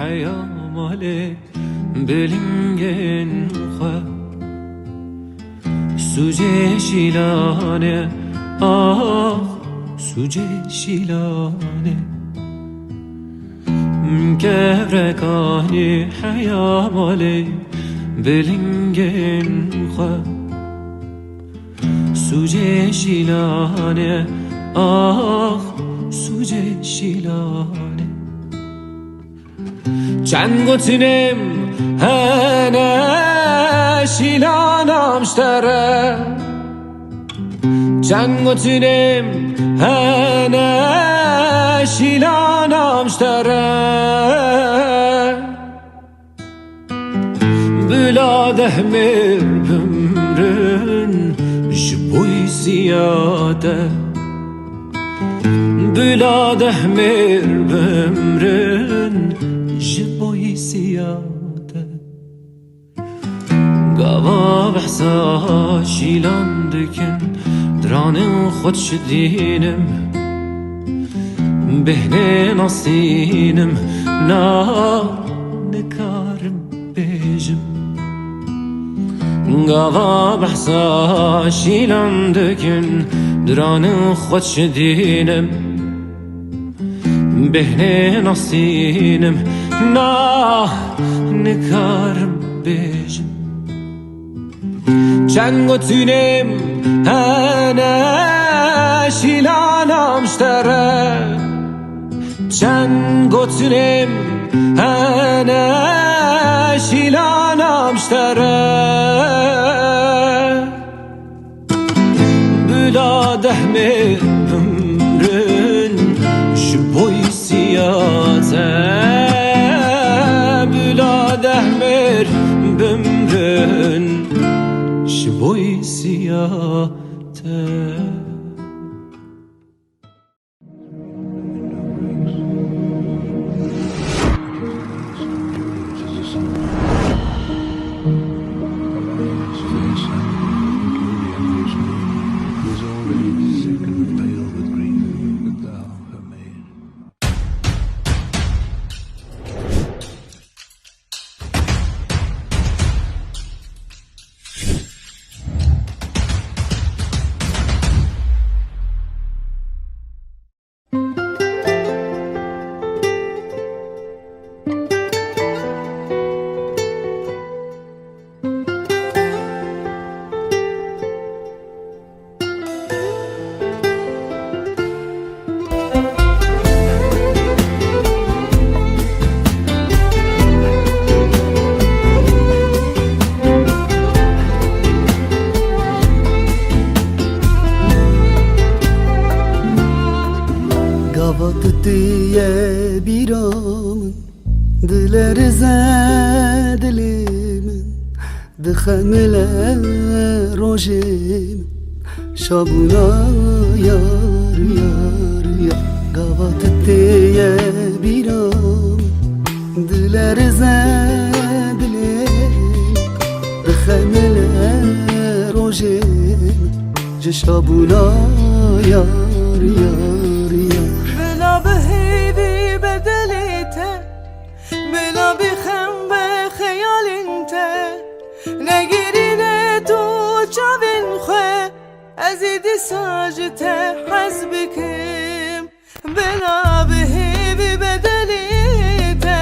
حيامالي بلنجن خا سوجي شيلانه سوجي شيلانه مكبركاني حيامالي بلنجن خا سوجي شيلانه سوجي شيلانه چند گوتنم هنه شیلانم شتره چند گوتنم هنه شیلانم شتره بلاده مر بمرن جبوی زیاده بلاده مر بمرن جبوی زیاده گاوا بحثا شیلان دکن درانه خود شدینم بهنه نصینم نا نکارم بیجم گاوا بحثا شیلان دکن درانه خود شدینم بهنه نصینم نا نکارم بیجم چند گوتونم هنه شیلانم شتره چند گوتونم هنه شیلانم شتره بلاده مر بمرن جبوی سیاته بلاده مر بمرن جبوی سیاته diye biramın dileri zedilimin dixemile rojim şabuna yar yar yar gavat diye biramın dileri zedilimin dixemile rojim şabuna yar yar yar بلا بهیدی بدلیته بلا بخم به خیال انته نگیرینه تو چاوین خواه ازیدی ساجته حزب کم بلا بهیدی بدلیته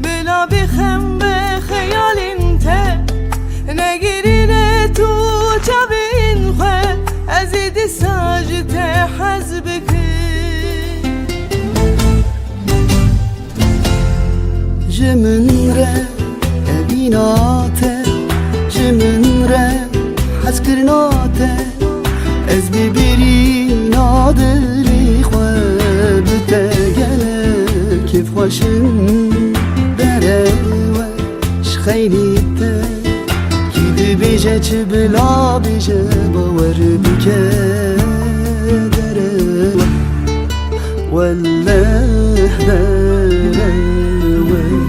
بلا بخم به خیال انته نگیرینه تو چاوین خواه ازیدی ساجته حزب کم جمن re evînate Cimin re hezkirnate Ez bibirî nadirî xwe bi te gelek kêf xweşin dere we ji xeynî te kî dibêje çi bila bêje bawer bike dere we welleh dere we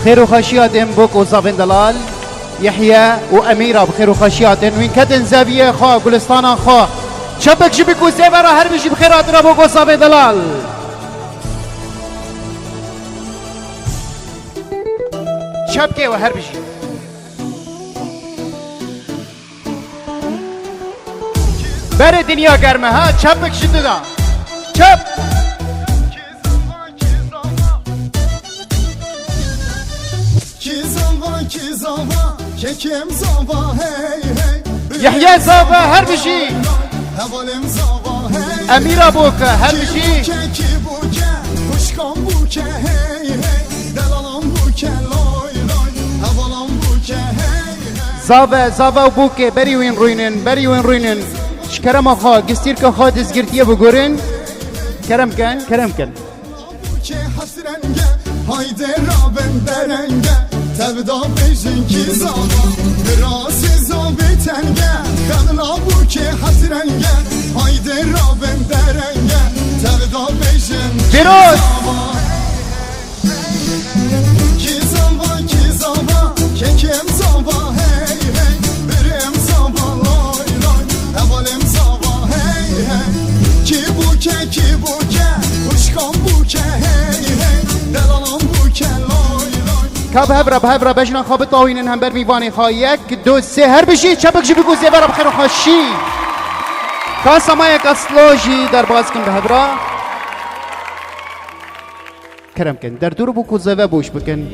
خير وخشيات بوك وصافن دلال يحيى وأميرة بخير وخشيات وين كتن زاوية خا قلستانا خا شبك جبك وزيفرا هر بيجي بخيرات ربوك وصافن دلال شبكة وهر بيجي بره دنیا گرمه ها چپک شده دا چپ کی زاوا ککم زاوا هی هی یحیی زاوا هر بشی حوالم زاوا هی امیرا بوکه هر بشی کی بوکه خوشکام بوکه هی هی دلالم بوکه لای لای حوالم بوکه هی زاوا و بوکه بری وین روینن شکرم آخا گستیر که خوا دزگرتیه بگورن کرم کن بوکه حسرنگه haydi Rabben derenge Tevda bejin ki zava Rasi zabitenge Kadına bu ki hasrenge haydi Rabben derenge Tevda bejin ki Firoz! zava Ki zava kekem zava hey hey Birim zava loy loy Evalim zava hey hey Ki buke Uşkan buke hey hey دلالم بوکن لای لای کاب هبرا بجنا خواب طاوینن هم بر میوانی خوا یک دو سه هر بشی چپک جی بگو زیبرا بخیر و خوشی کاسما یک اصلاجی در باز کن به هبرا کرم کن در دور بکو زیبه بوش بکن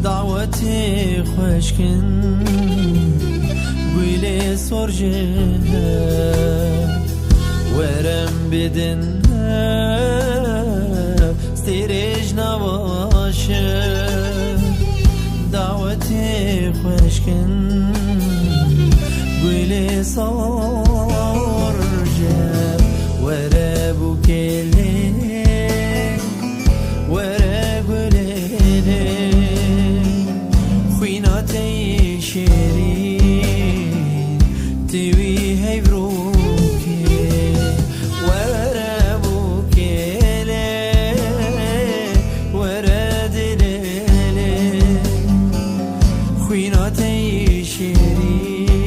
دعوتي خوشكن قولي سرجه ورم بدن ستيرج نواشه دعوتي خوشكن قولي سرجه وربو كلي شيرين توي هيبروكي ورابوكي لي وراد ليلي خويناتي شيرين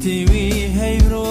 توي هيبروكي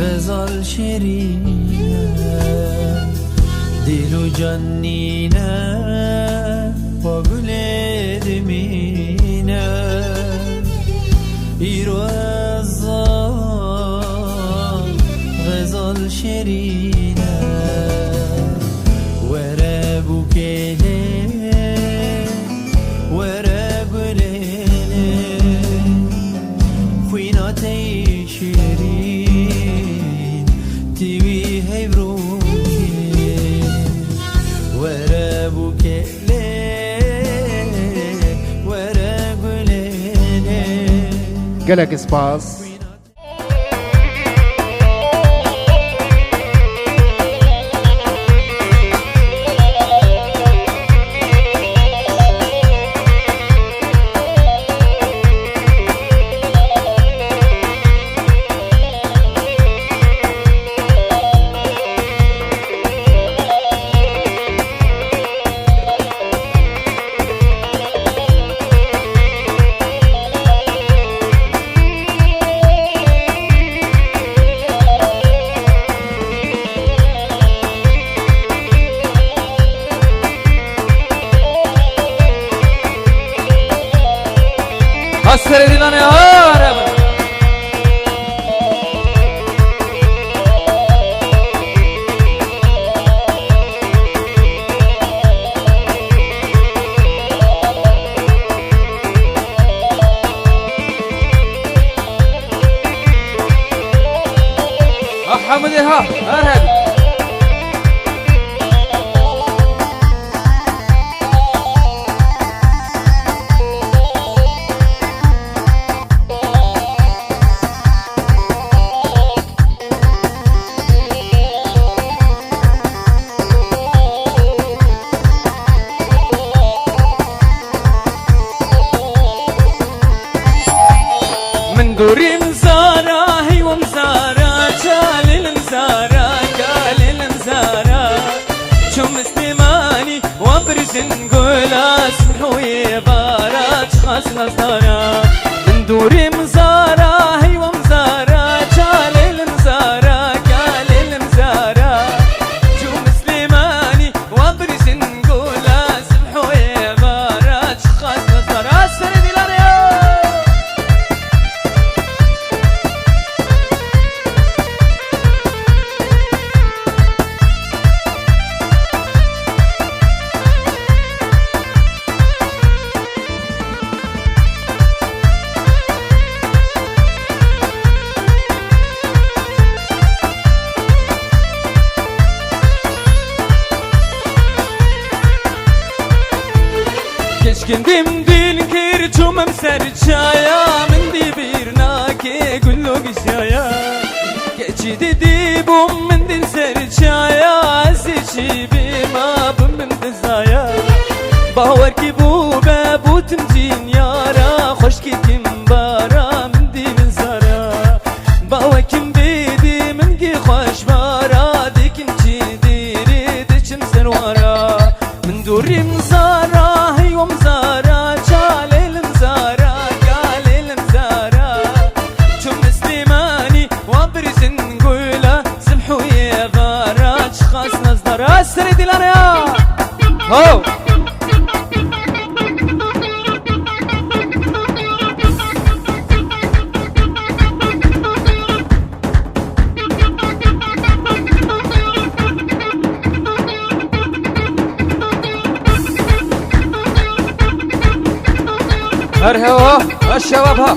غزال شیرینه دل و جنینه با گل دمینه ایرو ازال غزال شیرینه وره بو کله قلق سباس. Hasret edilen ya. Ahmed ha, arhab. دوري مزارة هي ومزارة جالي المزارة قالي المزارة شم سليماني وابرز نقول اسمحوا يبارة خاص نصارى من دوري مزارة هي ومزارة جالي المزارة قالي المزارة شم سليماني وابرز نقول اسمحوا يبارة خاص نصارى سردي لاريا كندم دين كيرتو ممسر تشايا من دي بيرناكي قلو قشايا كيتشي دي ديبوم من دين سر تشايا زيشي بما بمن دزايا باور كيبو بابو تمجين يارا خوشكي كمبارا من دي من زارا باور كم بيدي من قي خوش بارا دي كمجي ديري دي كم سروارا من دوري مزارا ومزارة جالي المزارة قالي المزارة شم سليماني وابرز نقوله سمحوا يا غارة خاص نصدر السريد الأريا هو هرهوا الشباب ها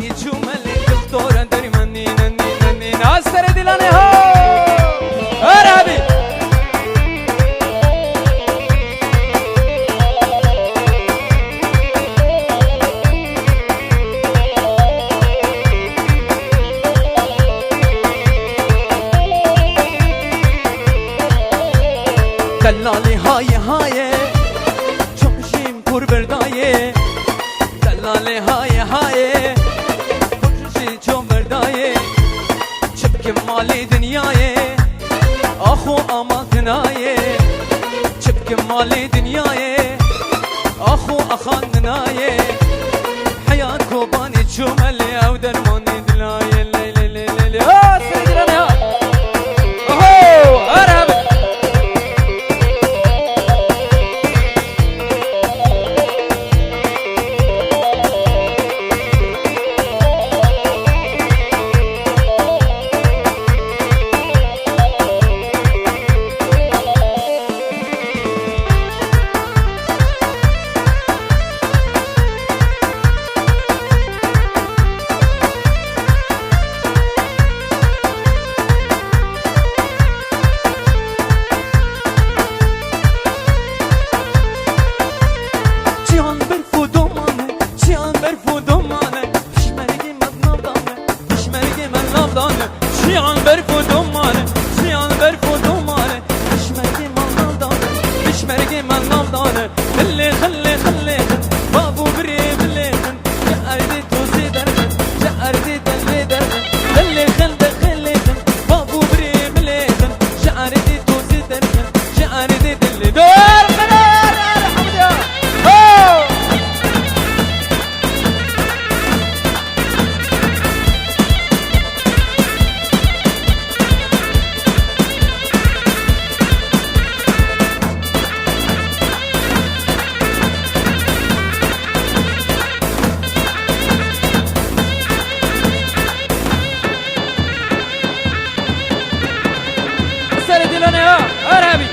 جملي دكتورة دري مني نني ناصر دلاني هو ارابي دلالي هاي چمشیم پر بردایه دلالي هاي خوشی چون بردایه چپک مالی دنیایه آخو آماتنایه چپک مالی دنیایه آخو اخاندنایه حیات کوبانی چوملی او درمانی دلایه لیلی لیلی سیدرانی ها اوهو عرب شیان برف و دمانه شیان برف و دمانه بشمرگی من نامدانه بشمرگی من نامدانه خلی خلی خلی بابو بری بلیخن جعردی توزی درخن جعردی دلی درخن خلی خلی خلی بابو بری بلیخن جعردی توزی درخن جعردی دلی دور قرار الحمد لله دلانه ها عربی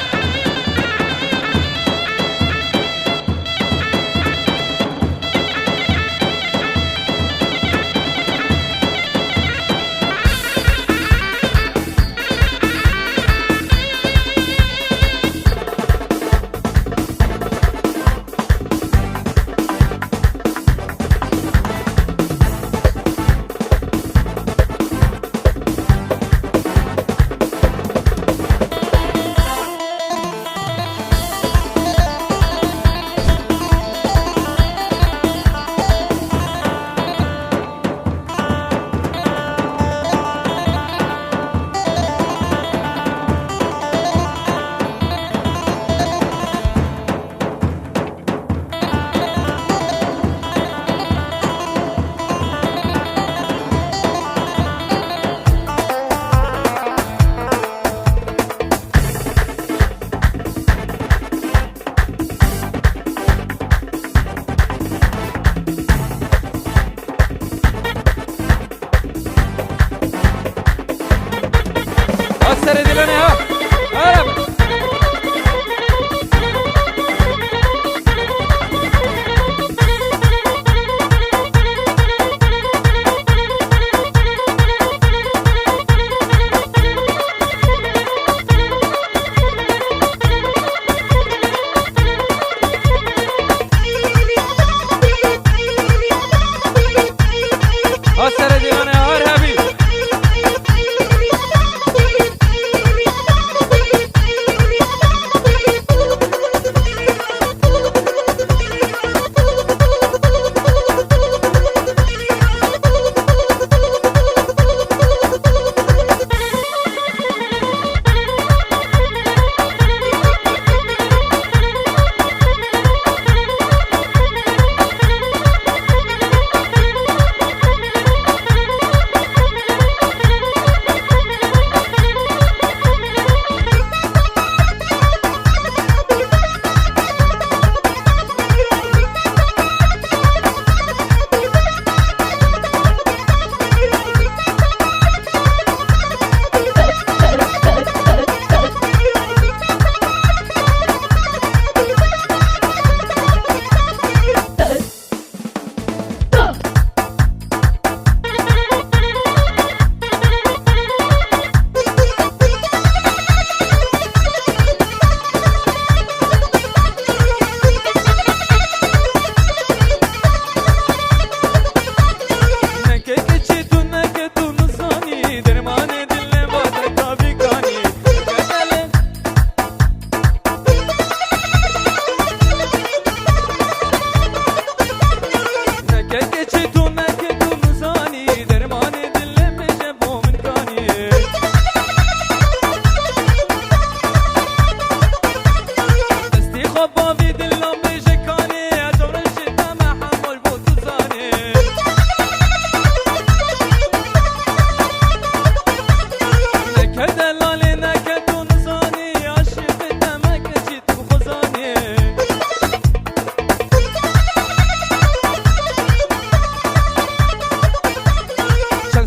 سر دلانه ها عرب سر دلانه ها عربی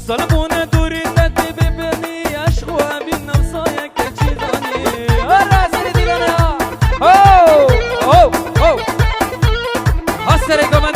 صلبونا دوري تدي ببني أشخوا بالنفصايا كتشيداني الراسل دينا أوه أوه أوه هسري كمان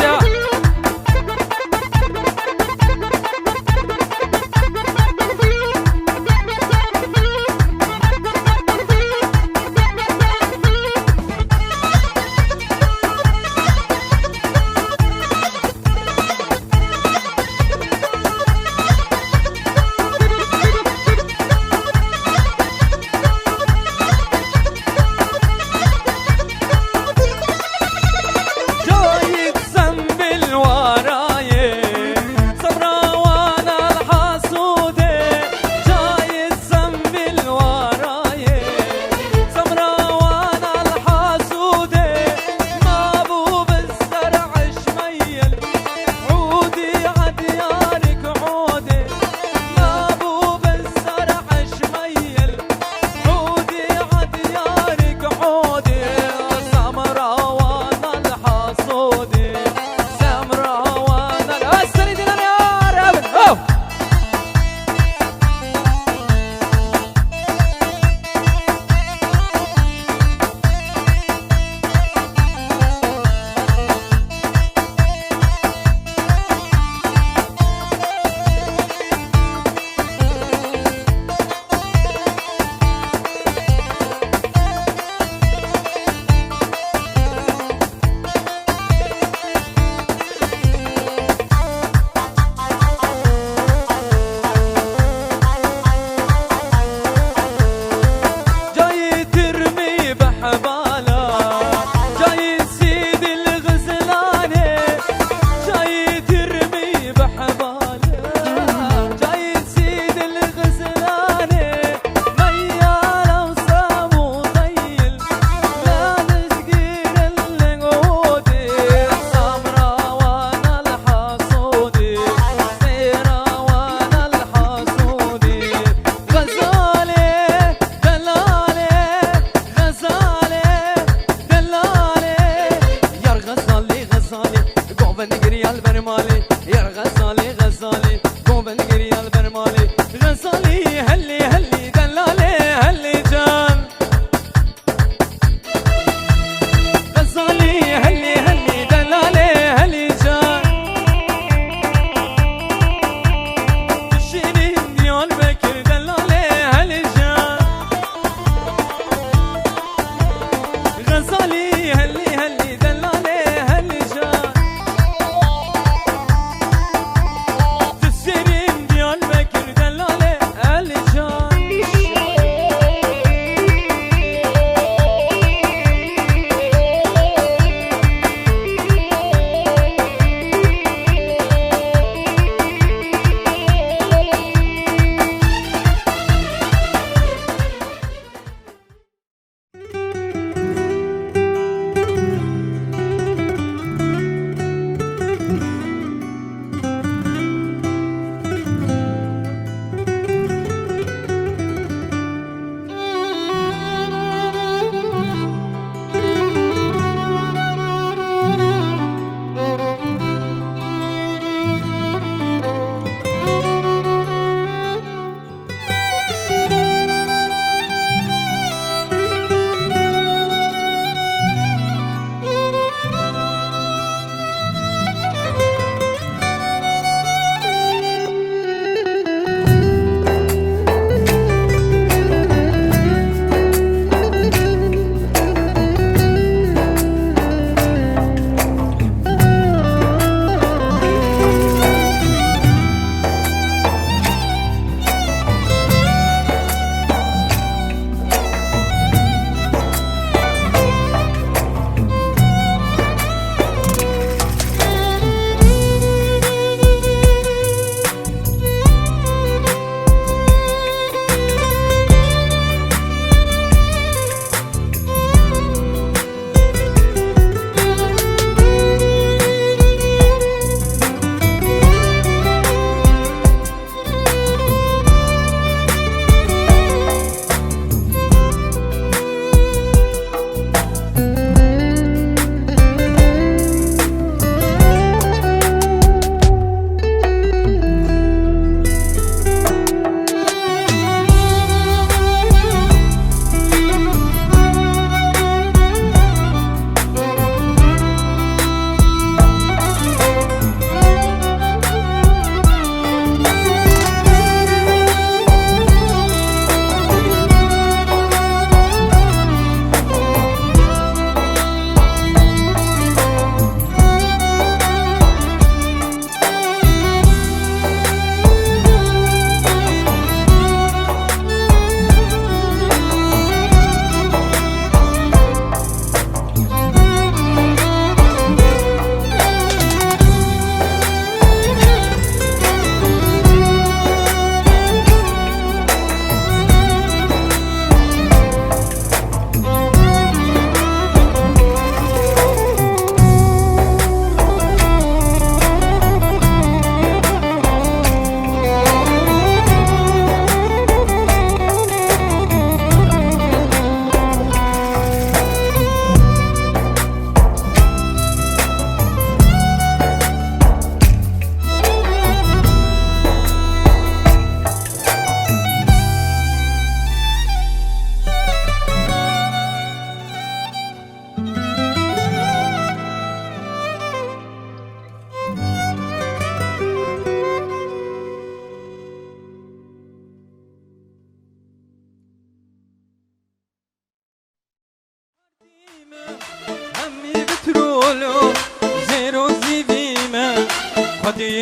Al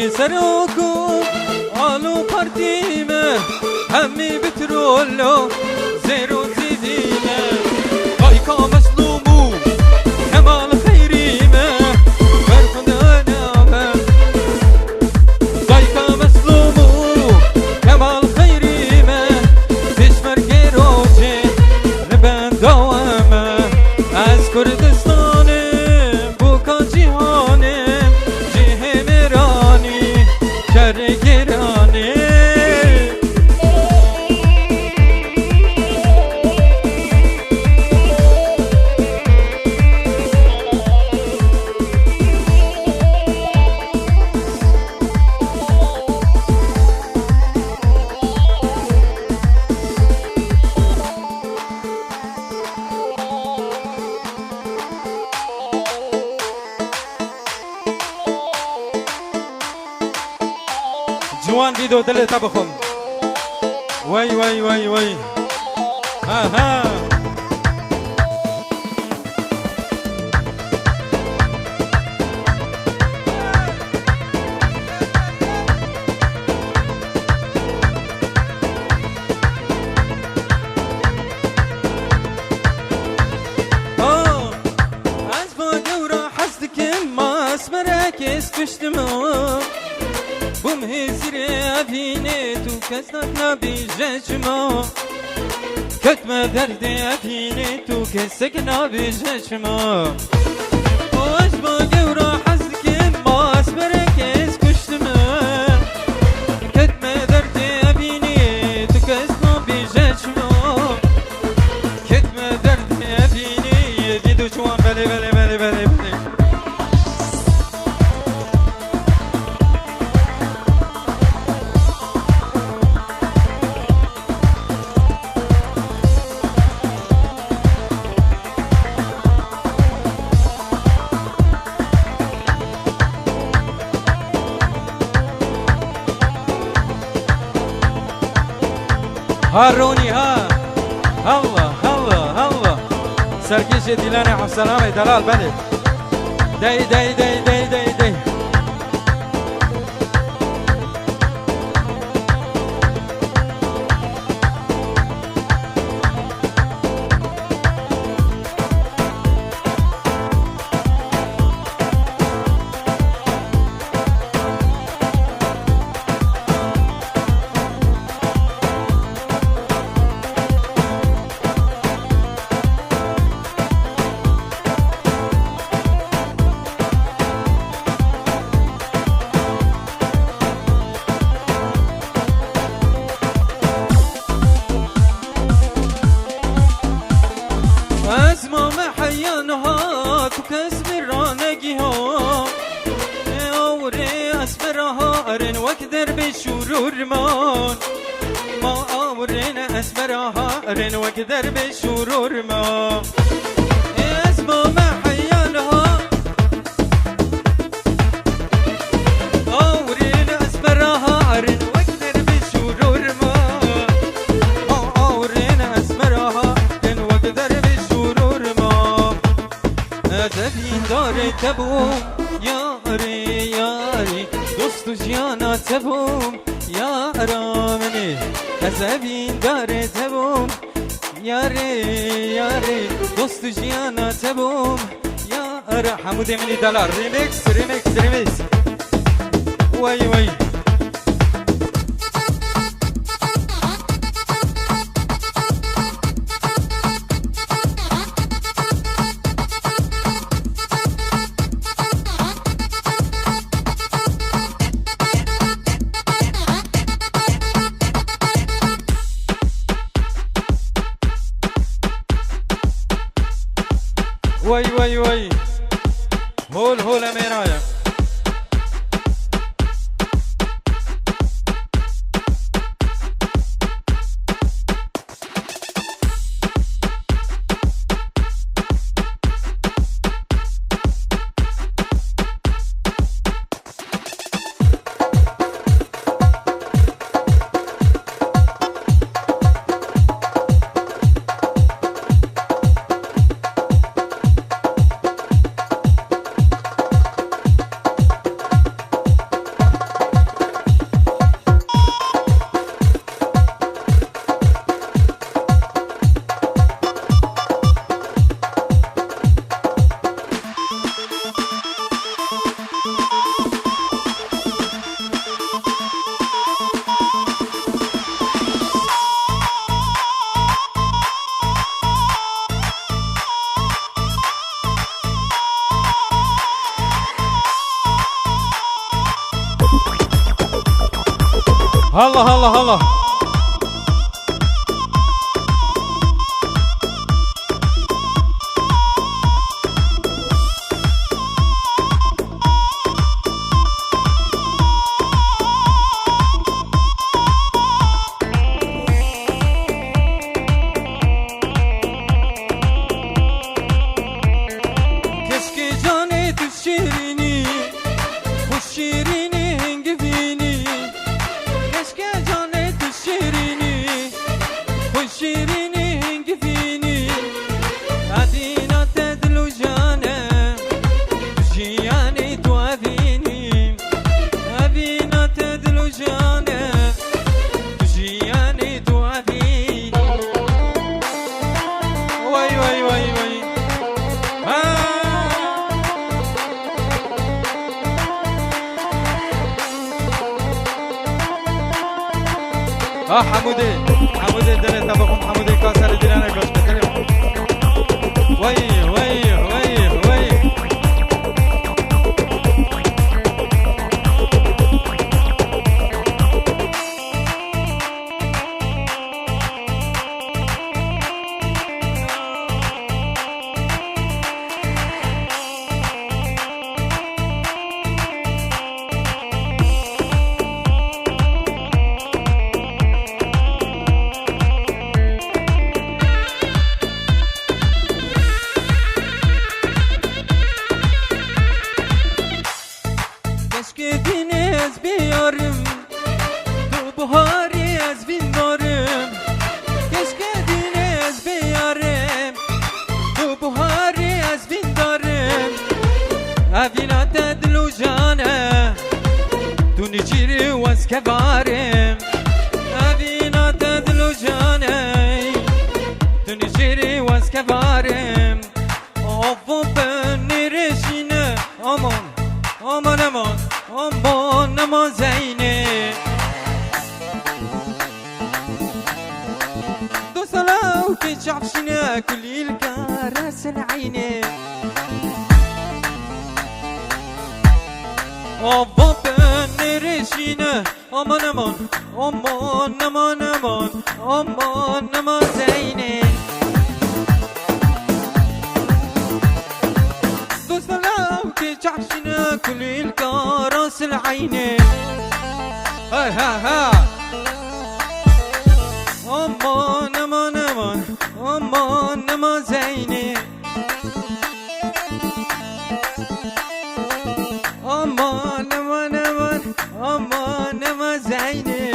سروکو آلو پارتیمه همی بترولو زیرو زیدیمه قایقا مسلومو کمال خیریمه برخود آنامه قایقا مسلومو کمال خیریمه دشمر گروچه لبن دوامه از کردستانم بوکا جیهانم جیه میرانی شر گرانی جوان بیدو دلتا بخون وای وای وای وای آها از با دورا حسدکم ما اسمرک اسکشتمو بوم هزری افینه تو کس نبی جشما کتم درد افینه تو کس نبی جشما واش با گورا حزد که ما اسبرک اس کشتم کتم درد افینه تو کس نبی جشما کتم درد افینه دیدو چوان بله بله بله بله بله هاروني ها الله الله الله سركيش ديلاني حف سلامي دلال بلد داي داي داي داي داي داي اسمع محيانها تكسب رانقيها اوري اسمرها ارن وكدر بشرور ما اورين اسمرها ارن وكدر بشرور ما اسمع محيانها اورين اسمرها ارن وكدر بشرور ما اورين اسمرها ارن وكدر زبین داره تبوم یاری یاری دوست و جیانا تبوم یارا منی زبین داره تبوم یاری یاری دوست و جیانا تبوم یارا حمود منی دلار ریمیکس ریمیکس ریمیکس وای وای وای وای وای هول هول میرایا هلا هلا هلا حمودي دلت ابوكم حمودي كاسر دينا گوش بکنیم وای وای وای وای كبارم أبينا تدلو جاني تنجري واس كبارم أبو بني رشينة أمان أمان أمان أمان أمان زيني دو صلاة وكيشعفشنا كل الكراس العيني أبو بني رشينة aman aman aman aman aman aman aman زيني دوسنا وتجعشنا كل الكراس العيني هاي ها ها aman aman aman aman aman زيني aman aman aman aman aman زيني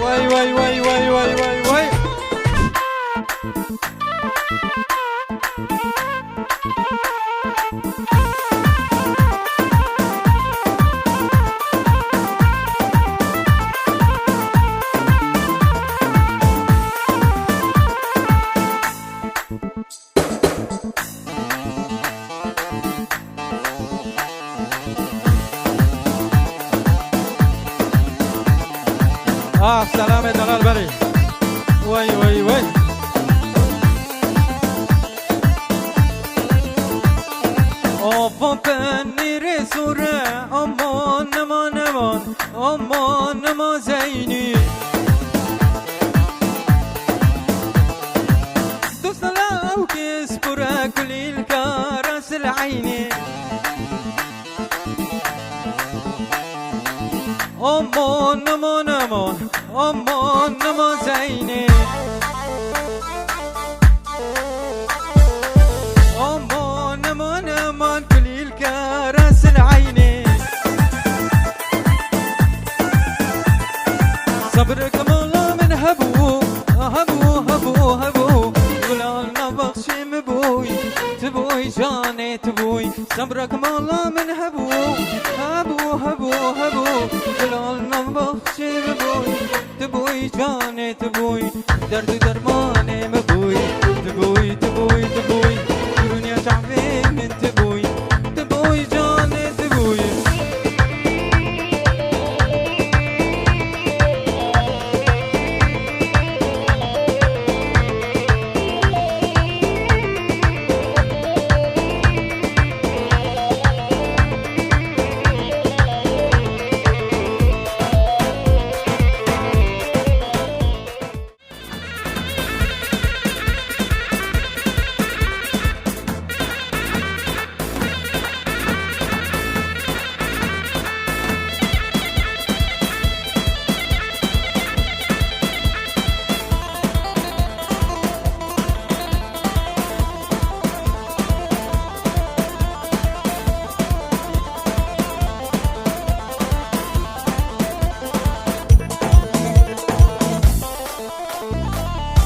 وای وای وای وای وای وای مع السلامة دلال بري وي وي وي آفا پنیر سوره امان امان امان امان امان زینی دوست لو کس برا کلیل کارس العینی امان امان امان امان امان زینی امان امان امان كليل كراس العيني صبرك مولا من هبو هبو هبو هبو ولالنا بخشي مبوي تبوي جاني تبوي صبرك مولا من هبو هبو هبو هبو ولالنا بخشي مبوي تبوي جاني تبوي درد درماني مبوي تبوي تبوي تبوي دنيا شعبي من تبوي تبوي جاني تبوي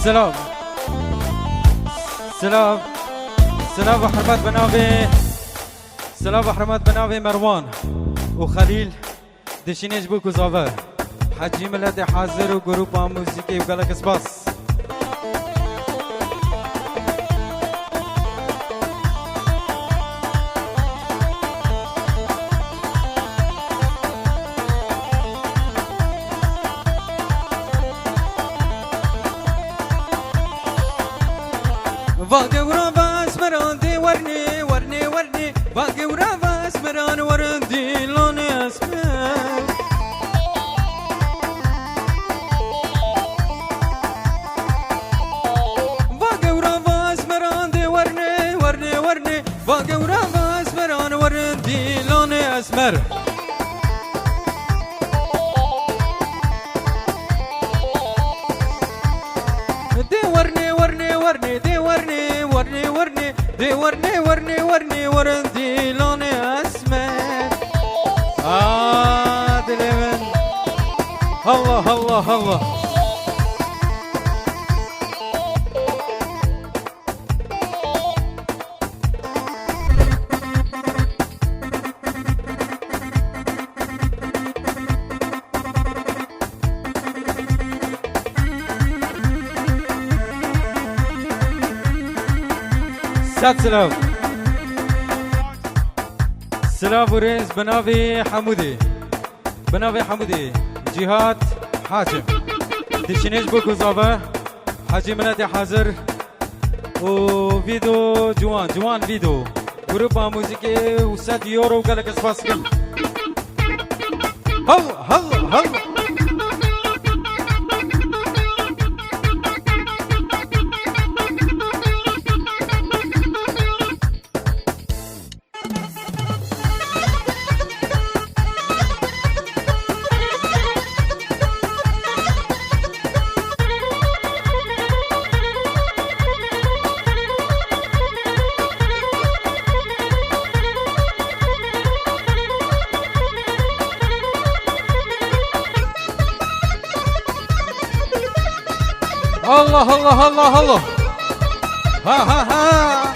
سلام سلام سلام وحرمات بناوي سلام وحرمات بناوي مروان وخليل دشينيش بوكو زافر حجي ملاتي حاضر وجروب موسيقي وقالك سباس باقي ورا اسمران ورني ورني ورني باقي ورا اسمران ورندي لوني اسمر باقي ورا اسمران ورني ورني ورني باقي ورا اسمران ورندي لوني اسمر دي ورني ورني ورني دي ورني ورني ورني دي ورني ورني ورني ورندي لوني اسمر دلمن الله الله الله سات سلام سلام وريز بنافي حمودي بنافي حمودي جهاد حاجم دشينيش بوكو زابا حاجي مناتي حاضر وفيديو جوان فيديو جروب موسيقي وسات يورو قالك اسباس كل هلا هلا هلا الله الله الله الله ها ها ها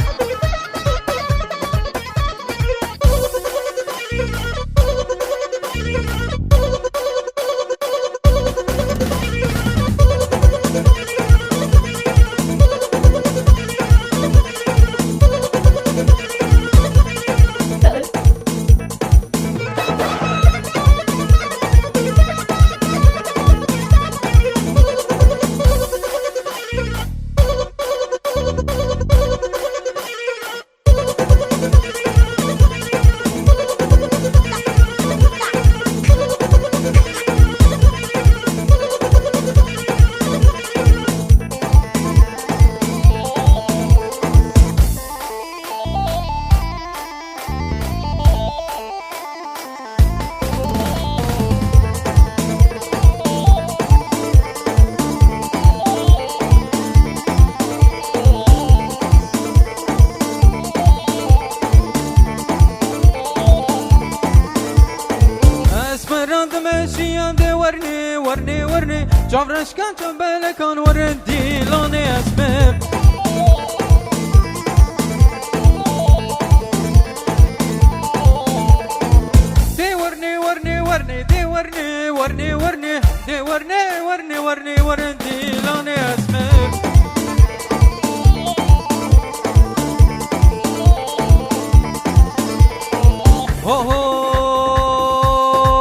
جيان دي ورني ورني ورني جافرش كان جنبالك كان ورندي لاني اسمك دي ورني ورني ورني دي ورني ورني ورني دي ورني ورني ورني ورندي لاني اسمك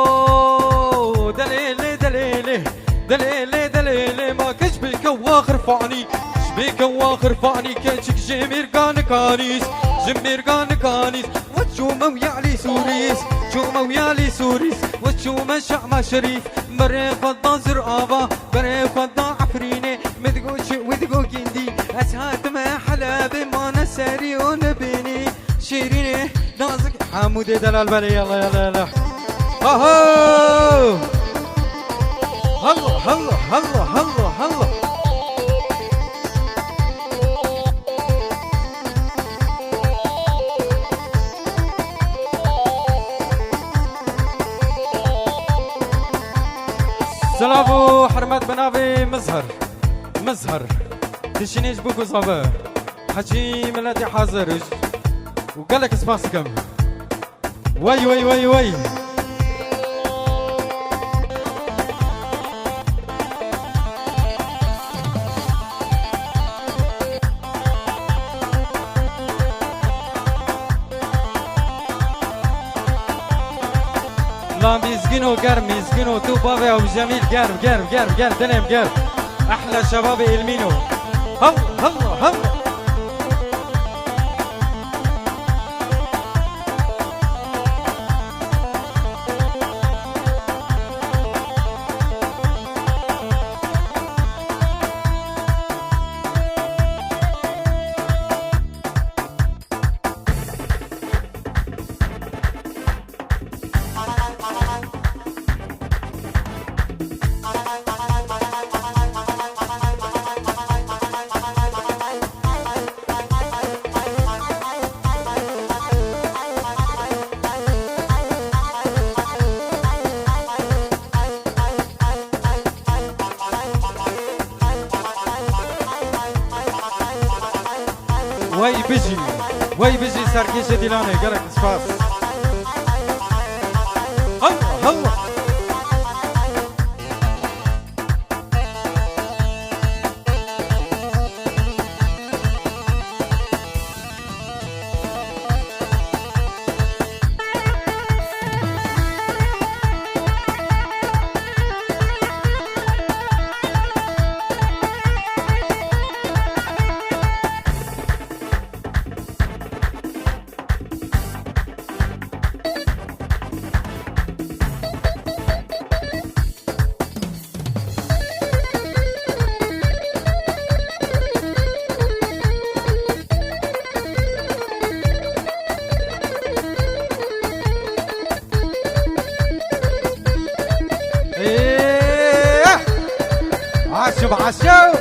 هو دليلي دليلي دليلي دليلي ما كشبك واخر فاني كشبك واخر فاني كشك جمير كان كانيس جمير كان كانيس وشو مويالي سوريس شو مويالي سوريس وشو مشعم شريف بري فضا زرقابا بري فضا عفريني مدقو شو ودقو كندي اسهات ما حلابي ما نساري ونبيني شيريني نازك حمود دلال بلي يلا يلا يلا اهو هلا هلا هلا هلا هلا سلافو حرمات بنافي مزهر مزهر تشينيش بوكو صبا حجي ملاتي حاضر وقال لك سباسكم وي وي وي وي لا ميزقينو قرب ميزقينو تو بابي وجميل قرب قرب قرب قرب دنيم قرب احلى شباب المينو هلا هلا هلا وي بيجي ساركيشة ديلاني قالك سباس هلا هلا عاشو عاشو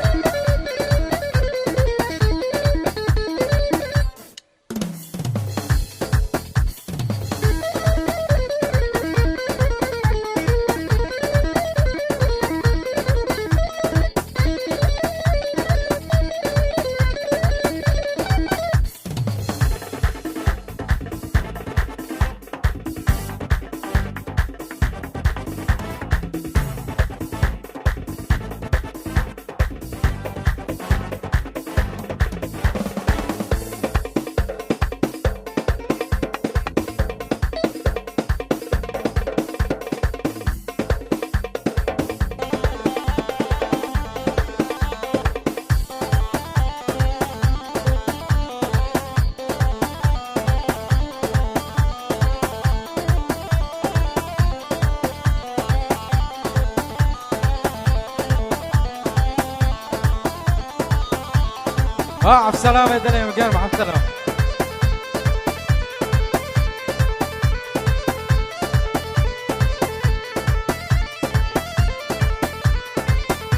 عف سلامة دنيا مقام مع السلامة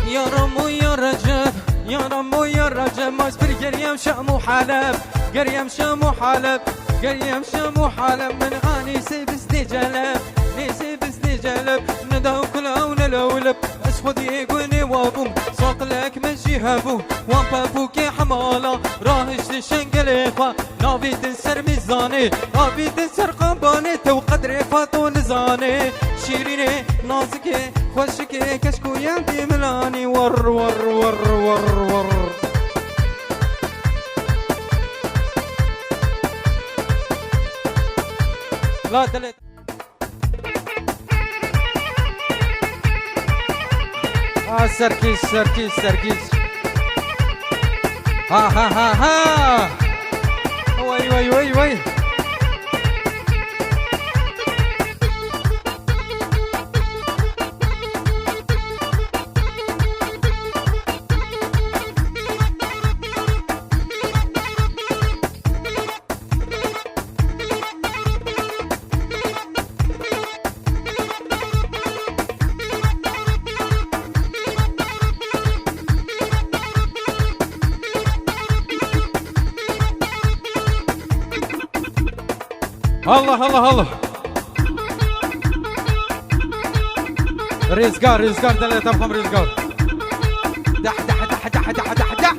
يا رمو يا رجب يا رمو يا رجب ما يصبر قريم شام وحلب قريم شام وحلب قريم شام وحلب من غاني سيبس دي جلب نيسي بسني جلب نداو كلا ونلولب أشخد يقوني وابوم سوق لك من جهابو وابابو كي حمالة راهش لشنقل إخوة نابي تنسر ميزاني نابي تنسر قنباني تو قدري فاتو نزاني شيريني نازكي خوشكي كشكو يندي ملاني ور ور ور ور ور لا دلت سركيس سركيس سركيس ها ها ها ها وي وي وي وي الله الله الله رزقار رزقار دلة تفهم رزقار دح دح دح دح دح دح دح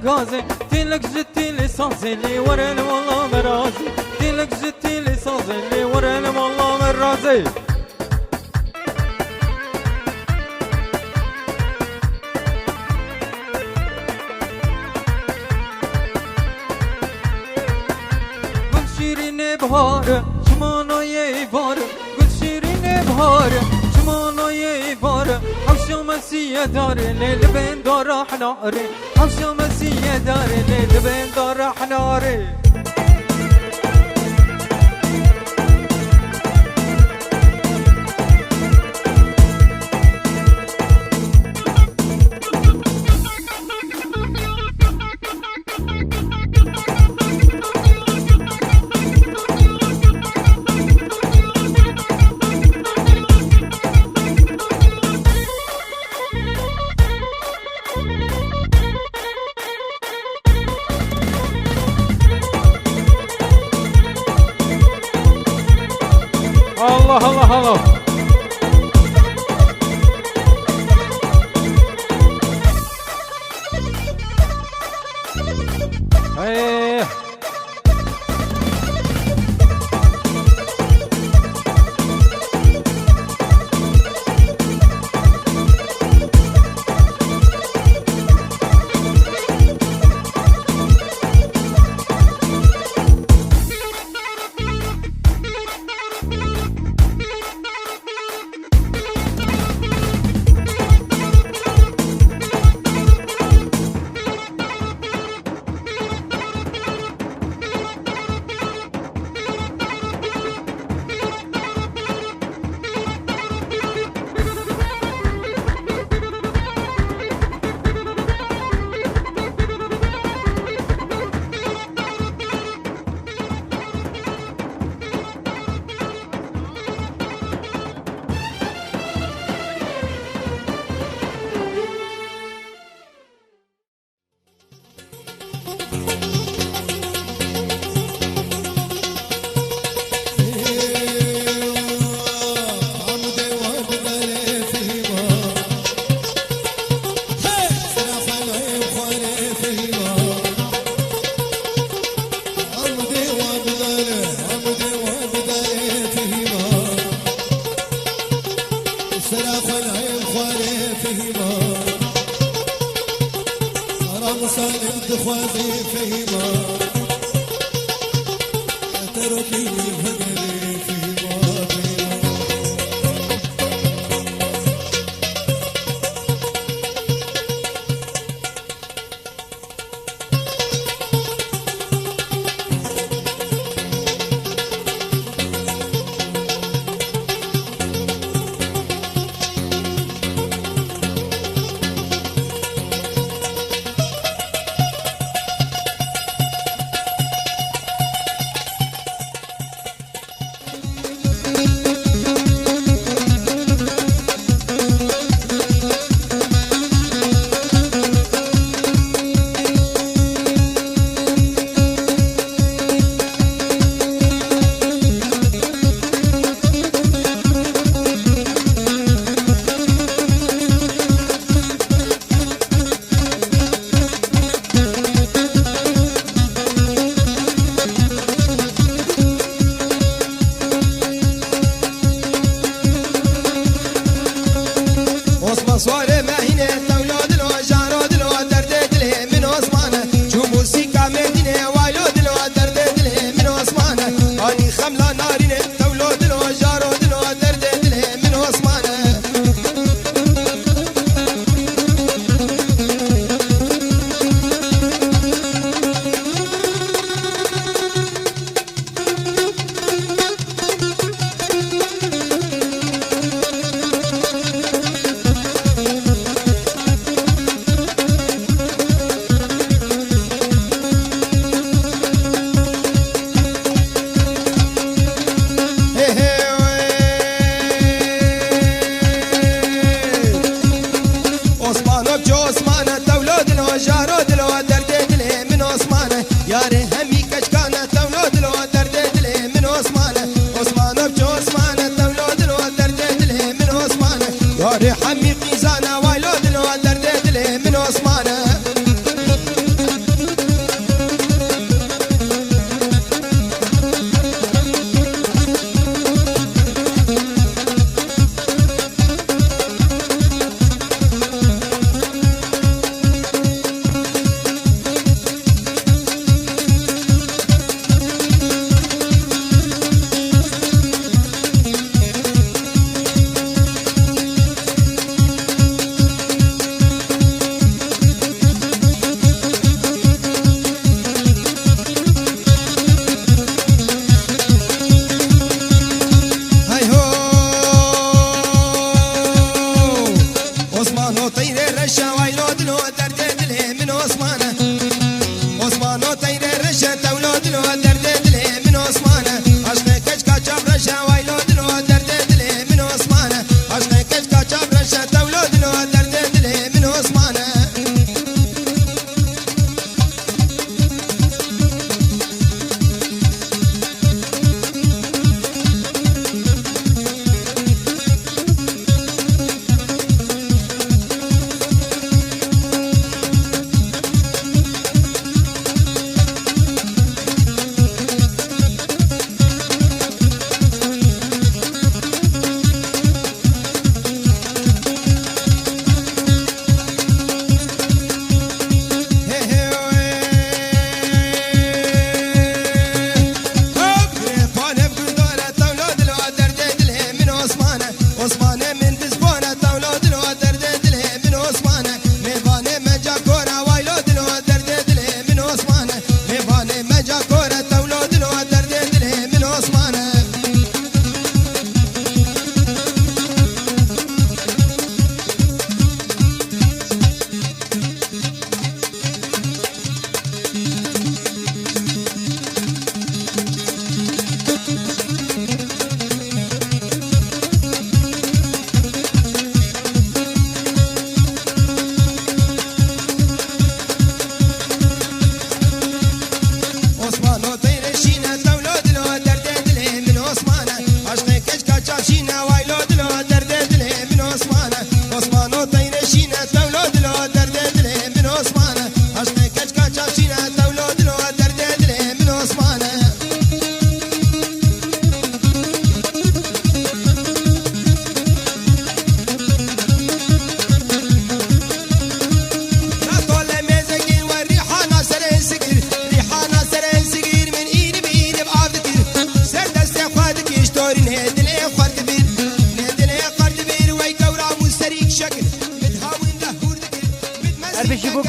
غازي تيلك جتي ليسانسي اللي وراني والله مرازي تيلك جتي ليسانسي اللي وراني والله مرازي قل شيرين بهار شمانو يفار قل شيرين بهار شمانو يفار حوشو مسيح دار ليل بين دار حناري حوشو مسيح دار ليل بين دار حناري الله الله الله ايه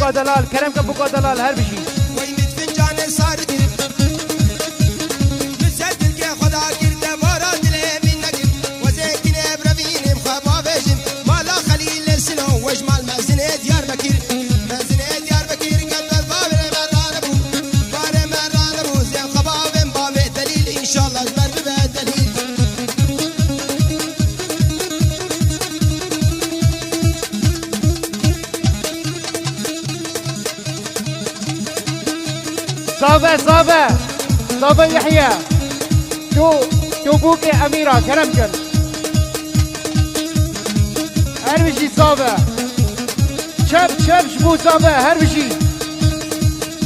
بوكا دلال كرم كان بوكا دلال هر بشي ويمت فنجان صارت نسيت الكي خدا كرت مارا دلي من نقل وزيكن ابرفين مخابا بيجم مالا خليل السنو وجمال مزني ديار بكير مزني ديار بكير قد الباب مرانبو بار مرانبو زين خباب بامي دليل ان شاء الله جبر بدليل صافا يحيى تو بوكي أميرة كرمكن هربشي صافا شب شبو صافا هربشي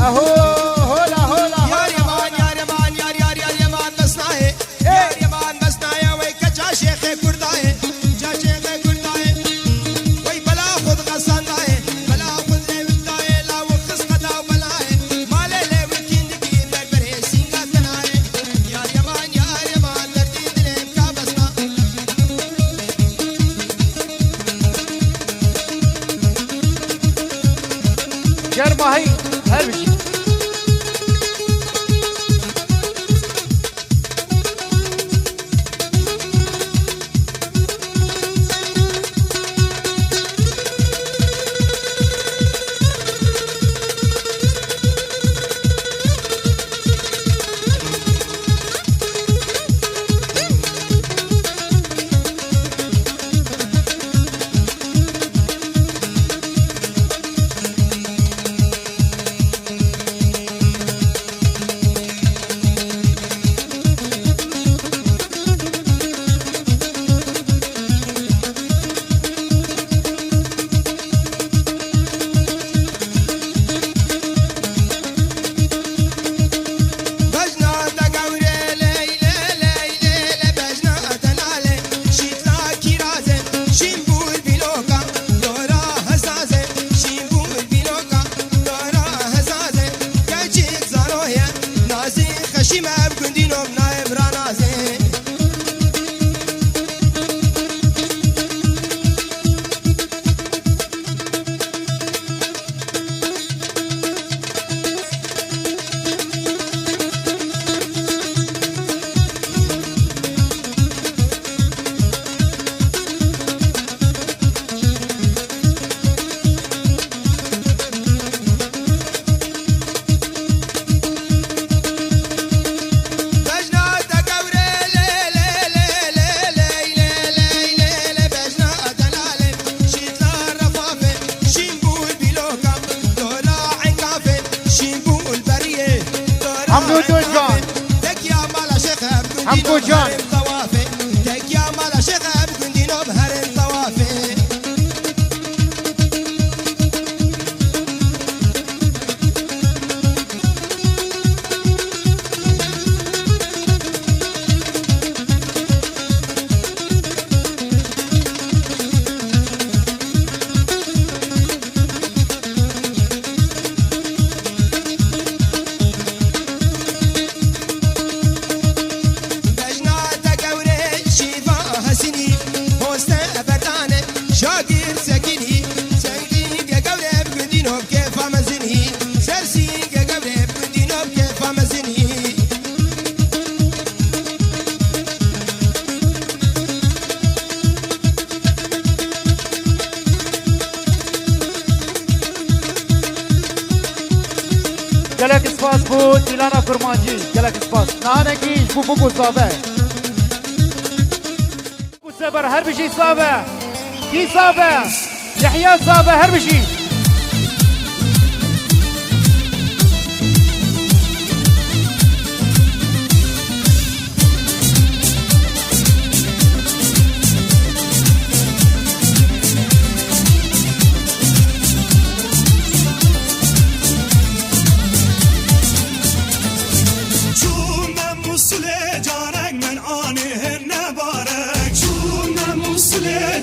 أهو هولا يا ريمان بسناي يا ريمان بسناي وي كجا شيخ كرداي جا شيخ كرداي وي بلا خود قصنداي بلا خود لبداي لا وخص قدا بلاي مال لي وكيندكي بربري سينغا تناي يا ريمان دردي دلم كابسنا جرماهي هربشي حمدو جان تك يا مالا شيخ بكندينو بهر الطوافي شاقير سكيني سنجين يا قبل بكندينو بكيف امزني سرسين يا قبل بكندينو بكيف امزني جلك سپاس بود ایلانا کرمانجی جلك سپاس نانکیش بو بو صابه بو سبر هر بشي صابه کی صابه يحيى صابه هر بشي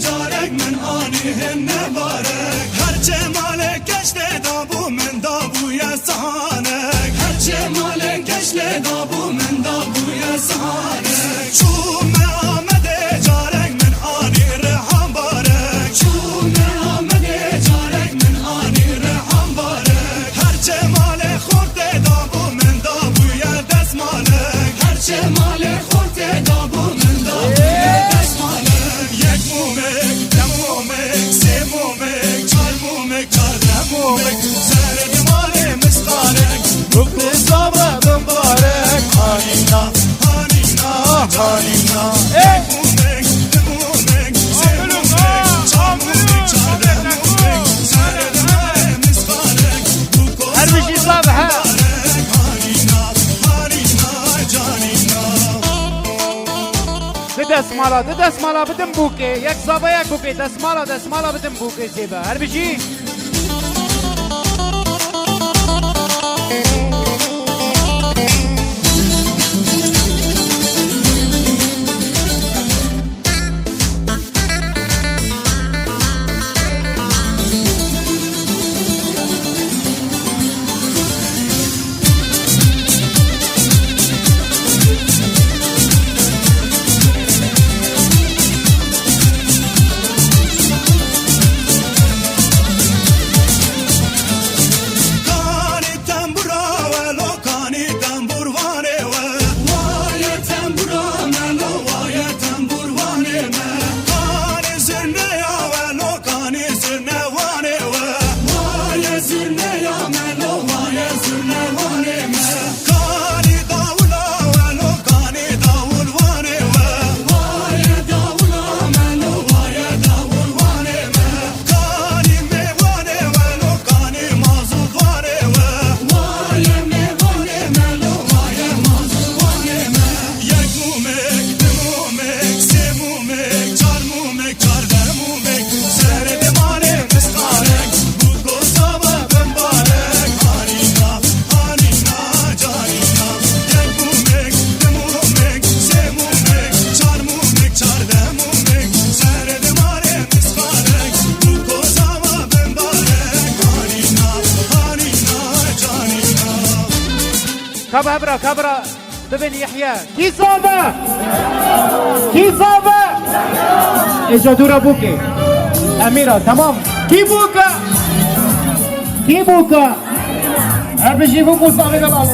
جارك من آنه نبارك هرچه دستمالا بدم بوکه یک زابا یک بوکه دستمالا بدم بوکه زیبا هر بشی كبرة ببن يحيى كي صابة اجا دورا بوكي أميرة تمام كي بوكا هربشي بوكو صابي دلال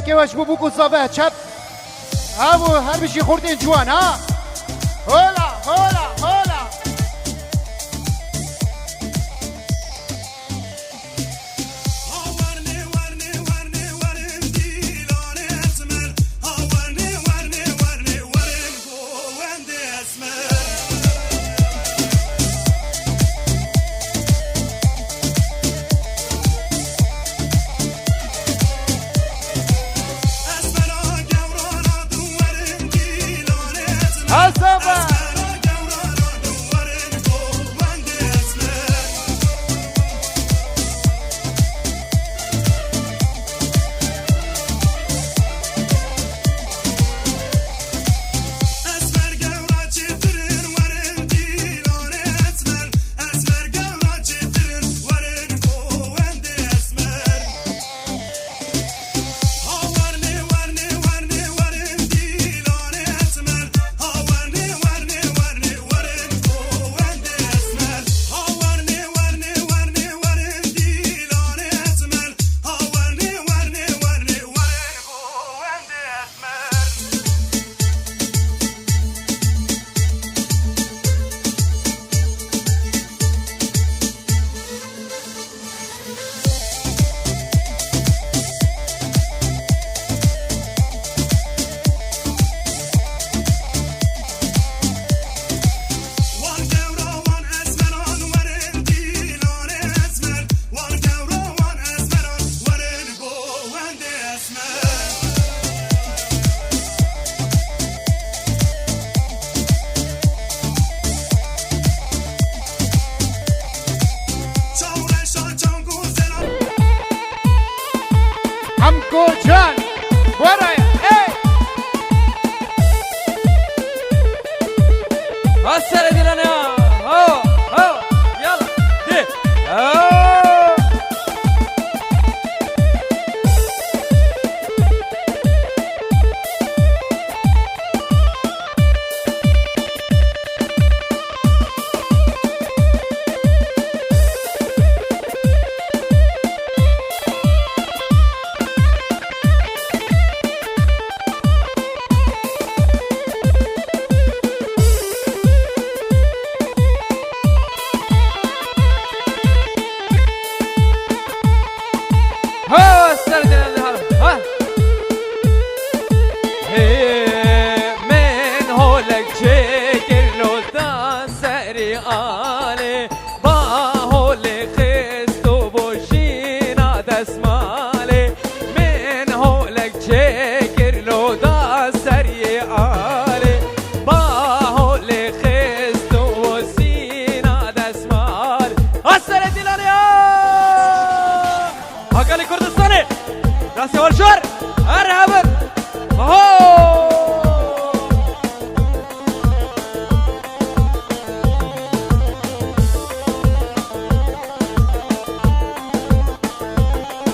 كيواش بوكو صابه شب هاو هر بشي خوردين جوان ها هولا راسي والشر ارهب اهو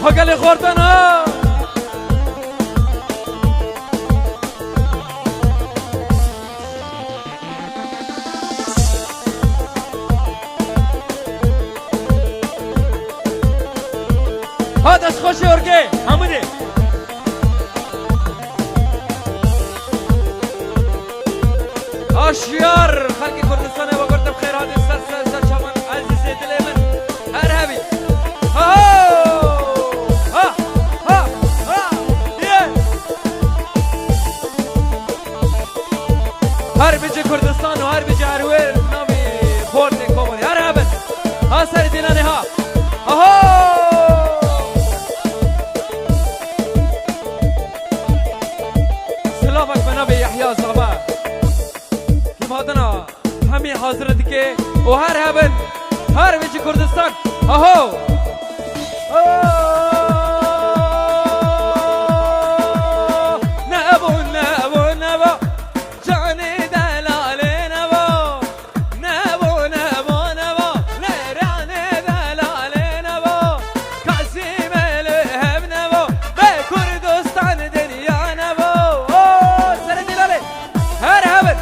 هقلي خوردنا هذا خوشي ورقي حمودي اشيار خلقي كردستان وقرد بخير هذه السلسلة شمان عزيزي دليمن ارهبي هر بيجي كردستان وهر بيجي عروير نامي خورد كومني ارهبن ها سر ديناني ها اهو سلامك بنبي يحيى زغبا كيف هادنا همي حاضرتك وهر هبن هر بيجي كردستان اهو نابو نابو نابو جاني دلالي نابو نابو نابو نابو ليراني دلالي نابو كاسيم الهب نابو بكردستان دنيا نابو سر دلالي هر هبن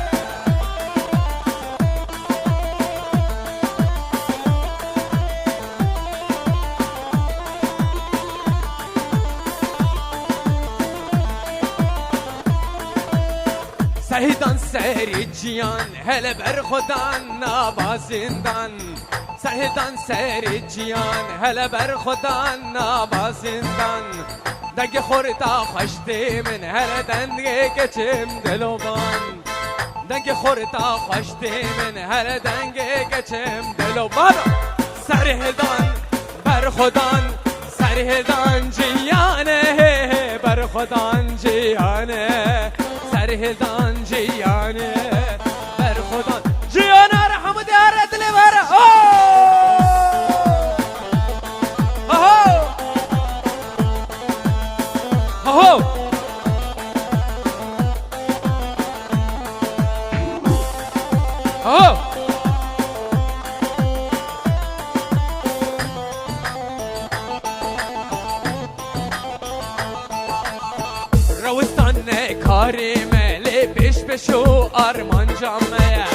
سهيدان سهري جيان هلا برخدان نابا زندان سهيدان سهري جيان هلا برخدان نابا زندان دقي خورتا خشتي من هلا دنگي كچم دلوبان دقي خورتا خشتي من هلا دنگي كچم دلوبان سرهدان برخدان سرهدان جيانه برخدان جيانه سرهدان جيانه برخدان جيانه رحمت يا دل بر اهو اهو اهو روستان کاری ملی پیش بشو آرمان جامعه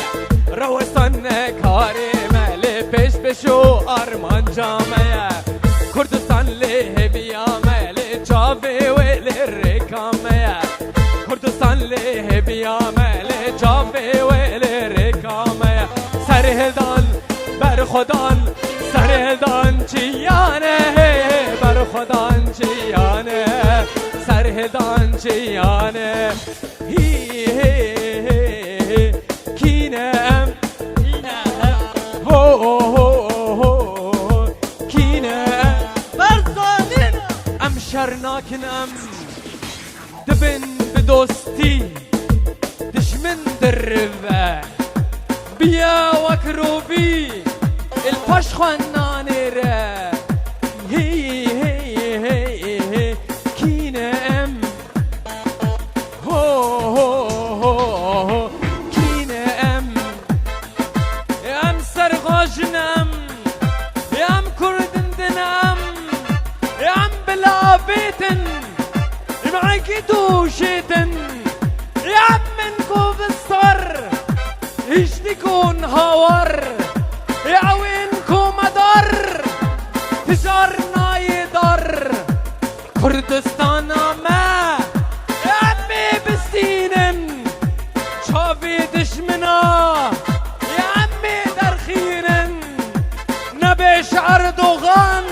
روستان کاری ملی پیش بشو آرمان جامعه کردستان لی بیا ملی جاوی ولی رکامه کردستان لی بیا ملی جاوی ولی رکامه سرهدان برخدان سرهدان چیانه برخدان چیانه سرهدان چیانه هی کینم هو کینم برزادین ام شرناکنم دبن بدوستی دشمن دربه بیا وکروبی الپاش خوانانه ره هی کینم هو کینم ام سرغاجنم ام کردندنم ام بلا بیتن معاکی دوشیتن ام منکو بستر اشتكون هاور يعوينكم مدر تجارنا يدر كردستان ما عمي بستينن شافي دشمنا يا عمي درخينن نبيش اردوغان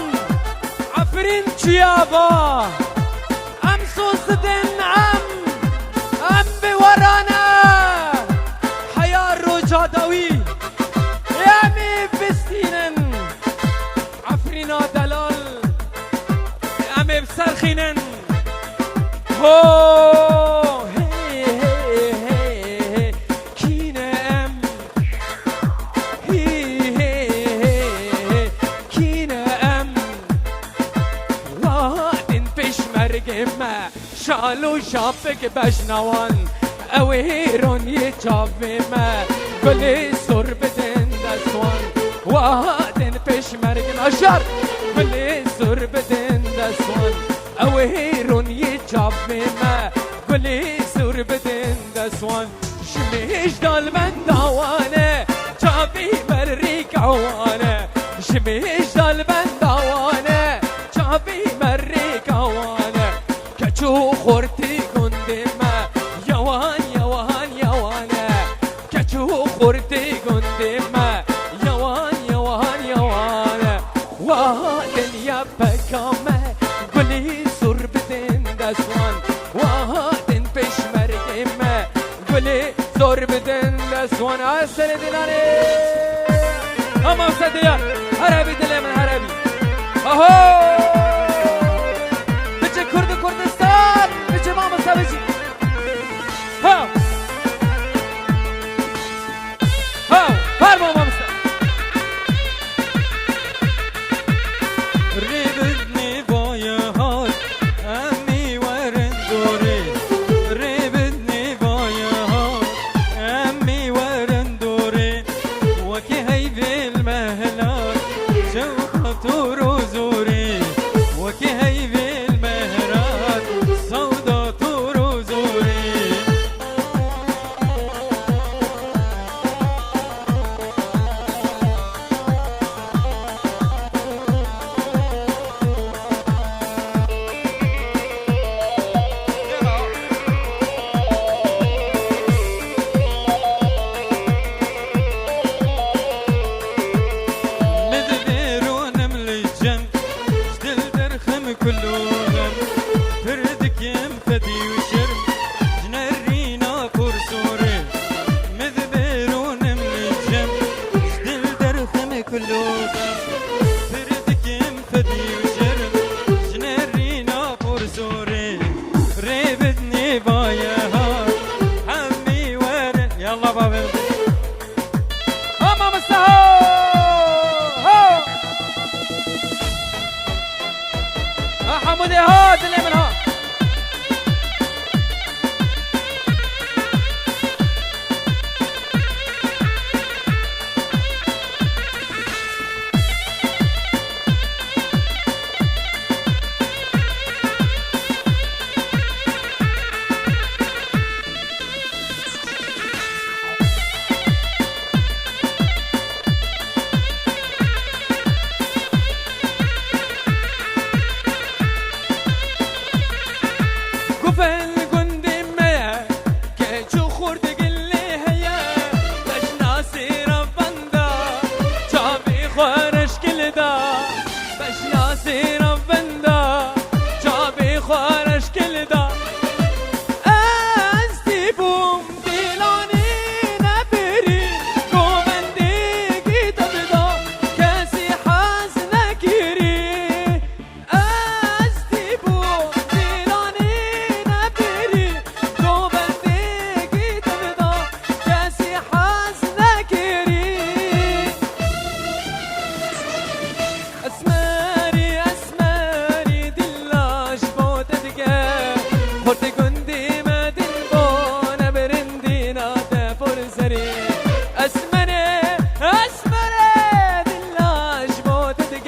عفرين تشيابا امسوس دن ام بورانا جادوی یامی بستینن عفرینا دلال یامی بسرخینن هو هی کینم هی کینم وادن پیش مرگ ما شالو شافك بشنوان اوهيرون يتشافي ما قولي سر بدن دسوان وهادن پیش مرگن اشار قولي سر بدن دسوان اوهيرون يتشافي ما قولي سر بدن دسوان شميش دال من داوانه چاپی مری کوانه شميش دال من داوانه چاپی مری کوانه کچو خورتی گنده ما یوان یوان یوانه کچو خورتی گنده ما یوان یوان یوانه وادن یا پکامه گلی سر بدن دسوان وادن پیش مرگمه گلی سر بدن دسوان اصل دلانه اما صدیار عربی دل من عربی اهو بچه کرد کردستان بچه ماما سبجی ها فرما ماما ریبدنی بایه ها امی ورن دوره ریبدنی بایه ها امی ورن دوره وکی هیوی المهلات شوقت و روزوری وکی هیوی المهرات صودات و روزوری مدبرونم للجن جدل درخم كلهم فردك ينفدي وشرم جنرينا كرسوري مدبرونم للجن جدل درخم كلهم فردك ينفدي وشرم جنرينا كرسوري ريبدني بايها عمي ورن يلا بابا اما مستهو حمودي هاد اللي من ها قفل قندي ميا كيشو خورد قلي هيا باش ناسي ربندا جابي خورش كلدا باش ناسي ربندا جابي خورش كلدا أستي بوم ديلاني نبري قومندي قيت بدا كاسي حزن كيري أستي بوم ديلاني نبري قومندي قيت بدا كاسي حزن كيري اسماري اسماري دلاش بودتك خورتي قندي ما دنبون برندي ناتا فرسري اسمري اسمري دلاش بودتك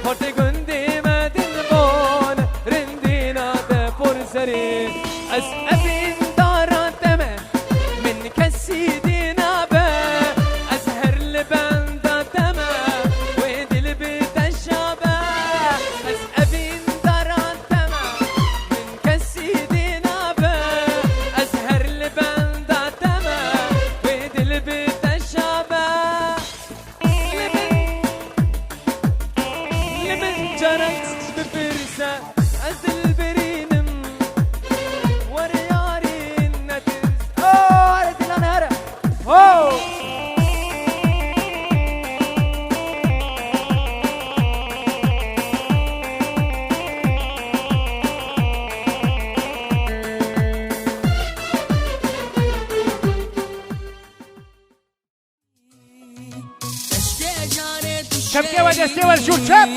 خورتي قندي ما دنبون رندي ناتا فرسري اسأبين داراتمه من كسي دينابه أزهر لبان داتمه ويدل بيت الشابه أسأبين داراتمه من كسي دينابه أزهر لبان داتمه ويدل بيت الشابه لمن جرت بفرسه أزل برينم ورياري النتس على دلان هرا شبكة ودستي والشوشب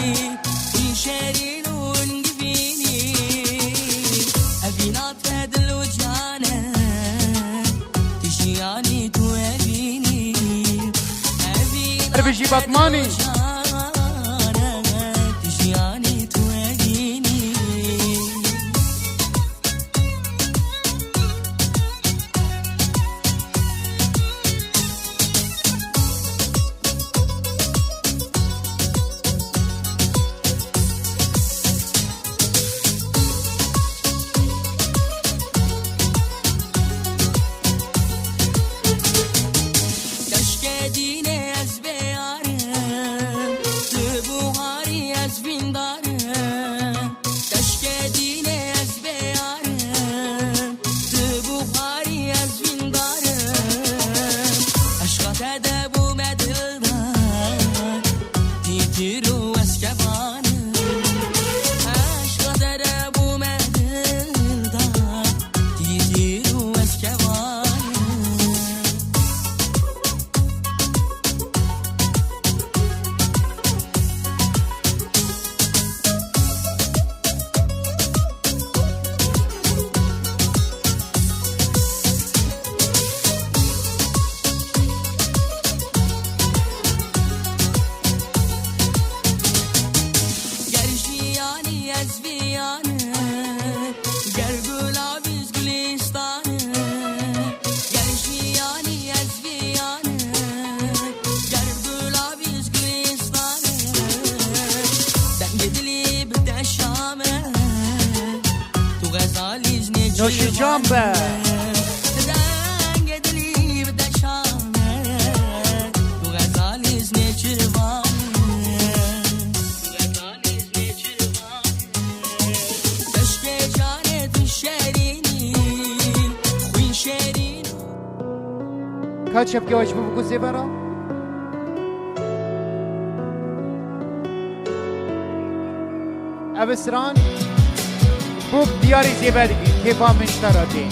يشارين ونقفيني بطماني نوشي جامبه كاتشب كي واجبو بكو زيبرا ابسران بوك دياري زيبادي كيفا مشتراتي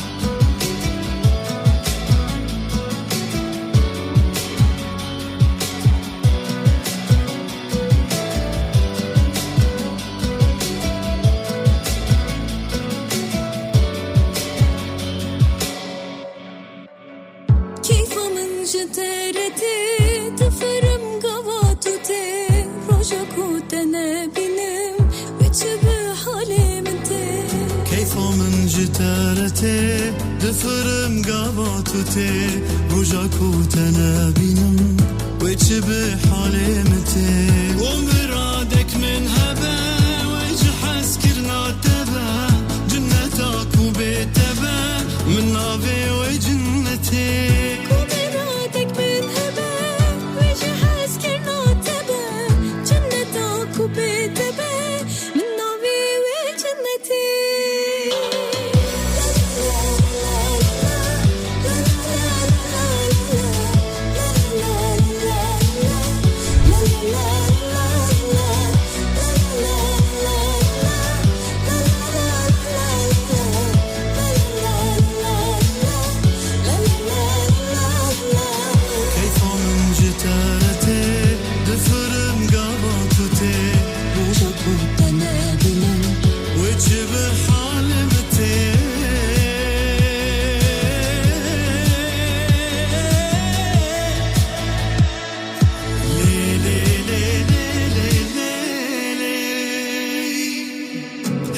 جتارتي دفرم قاباتوتي رجاكو تنابينم ويتش بحالمتي ومرادك من هبا ويج حسكرنا تبا جنتك وبيتبا من نافي وجنتي ومرادك من هبا ويج حسكرنا تبا جنتك وبيتبا من نافي وجنتي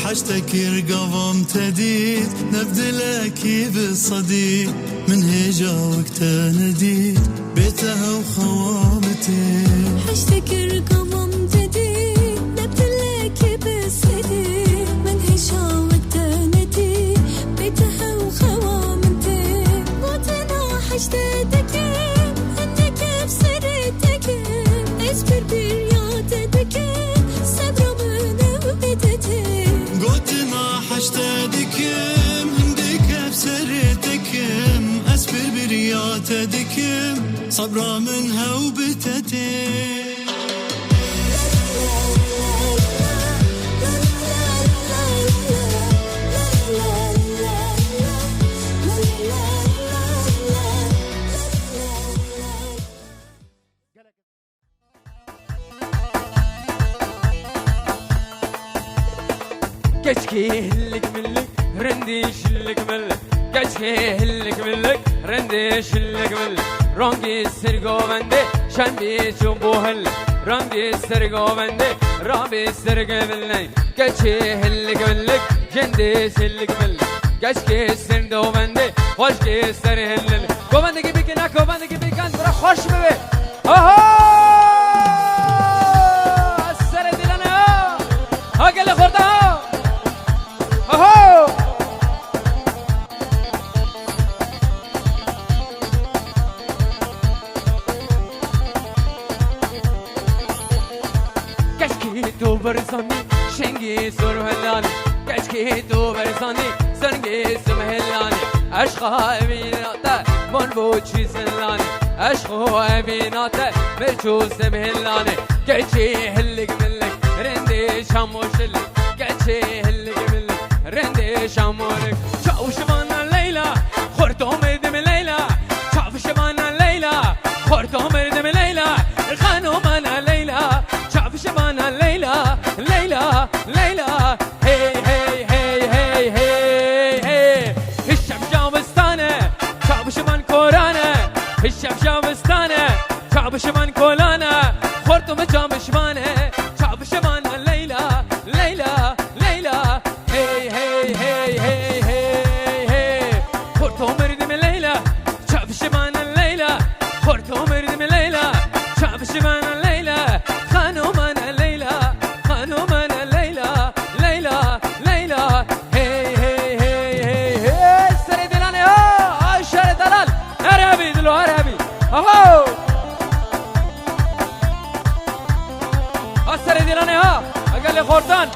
حشتكر قوام تديد نبدلك بالصديق من هجا وقت نديد بيتها وخوامتي حشتكر قوام تديد نبدلك بالصديق من هجا وقت نديد بيتها وخوامتي وطنا حشتك انك بسرتك اصبر برياتك صبر من وبدتك قوتنا حشتادكم هندك بسرتكم أسبر برياتدكم صبرا منها وبتتي كشكي هلك ملك رنديش لك ملك كشكي هلك ملك رنديش لك ملك رونجي سرقو بندي شنبی چون بوهل رنگی سرگو بنده رابی سرگ بلنی کچی هلگ بلگ جندی سلگ بلگ گشکی سندو بنده خوشکی سر هلل گوبندگی بیکنه گوبندگی بیکن برا خوش ببه آها سر دیلانه ها گل خورده ها آها کشکی تو برسانی شنگی سر هلانی کشکی تو برسانی سرنگی سم هلانی عشقا امیناته من بو چیز هلانی عشقا امیناته مرچو سم هلانی کچی هلگ ملگ رندی شموشل کچی هلگ ملگ رندی شمولک چاوش بانا لیلا خورتو مردم لیلا چاوش بانا لیلا خورتو مردم لیلا خانو بانا لیلا چاوش بانا لیلا لیلا لیلا هی هی هی هی هی هی هشم جاوستانه چاوش من کورانه هشم جاوستانه چاوش من کولانه خورتو جامش مانه چاوش بانا لیلا لیلا لیلا هی هی هی هی هی هی خورتو مردم لیلا چاوش بانا لیلا خورتو مردم لیلا چاوش بانا لیلا خانو بانا لیلا خانو بانا لیلا لیلا لیلا هی هی هی هی هی سر دلانه ها شر دلال عربی دلو عربی اهو سر دلانه ها اگل خوردن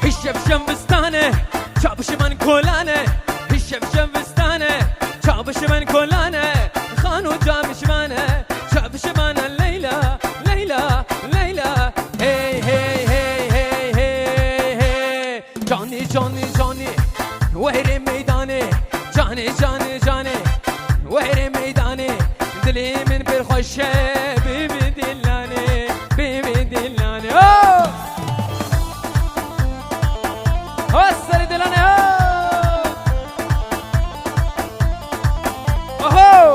هشم شمستانه چابش من کلانه هشم شمستانه چابش من کلانه خانو جامش منه چابش من لیلا لیلا لیلا هی هی هی هی هی هی جانی جانی جانی وهر میدانه جانی جانی جانی وهر میدانه دلی من پر خوشه بیبی دلانه بیبی دلانه سر دلانه اوهو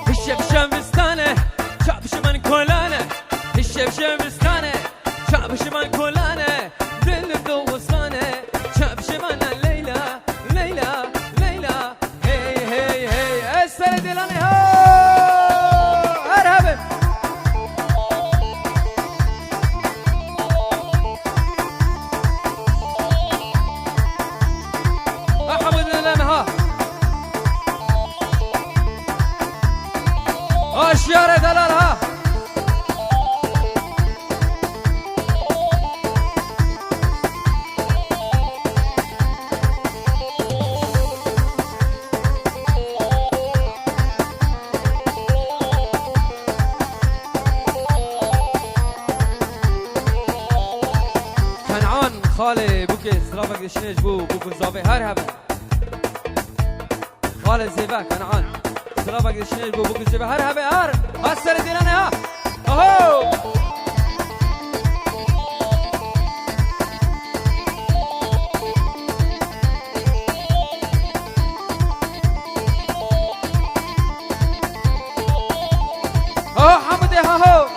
هشم شمستانه چابش من کلانه هشم شمستانه چابش من کلانه دل دوستانه چابش من لیلا لیلا لیلا هی هی هی سر دلانه ها ارهبم احمد دلانه ها اشیار دلال ها کنعان خاله بوک سلافک دشنش بوک زاوه هر هبه خاله زیبه کنعان سلافک دشنش بوک زیبه هر هبه هر سر دیلانه ها اهو حمده ها هو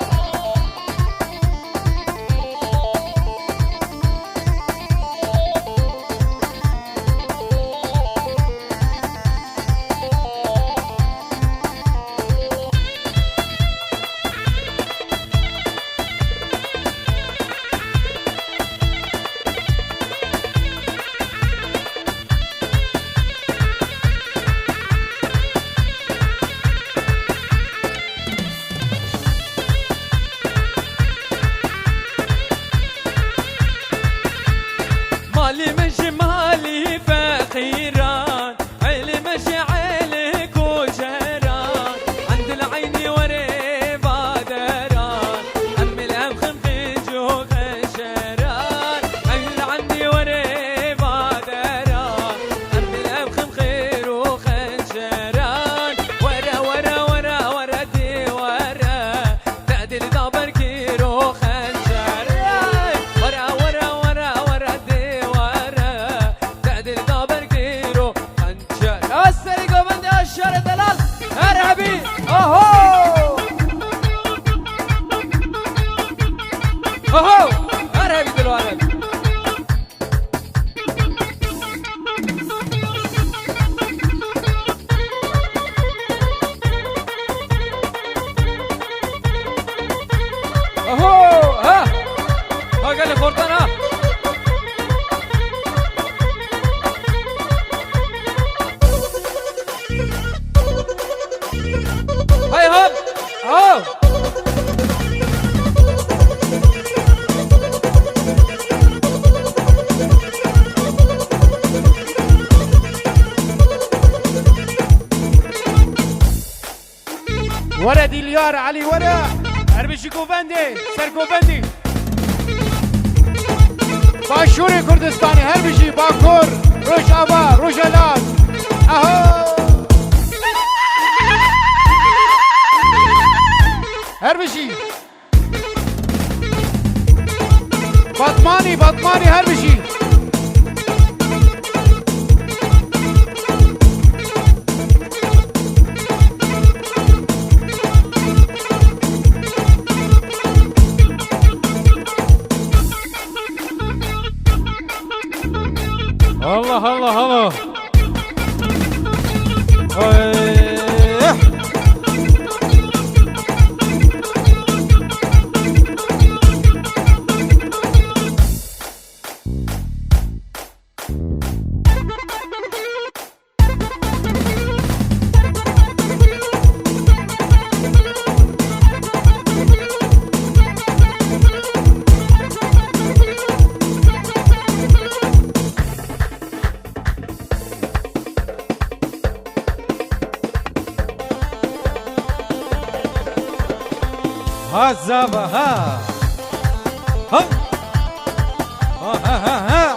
ورا دیلیار علی ورا هر بشی کوفندی سر کوفندی باشور کردستانی هر بشی باکور روش آبا روش الان اهو هر بشی بطمانی هر بشی الله الله الله ها زابا ها ها ها ها ها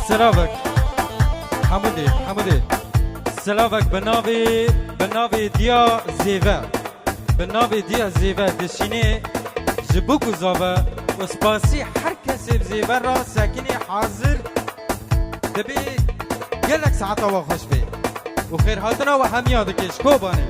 سلامك حمودي سلامك بناوی دیا زیوه دشینه جبوکو زاوه و سپاسی هر کسی بزیوه را ساکنی حاضر دبی گلک ساعتا و خوش بی و خیر هاتنا و هم یاده که شکو بانه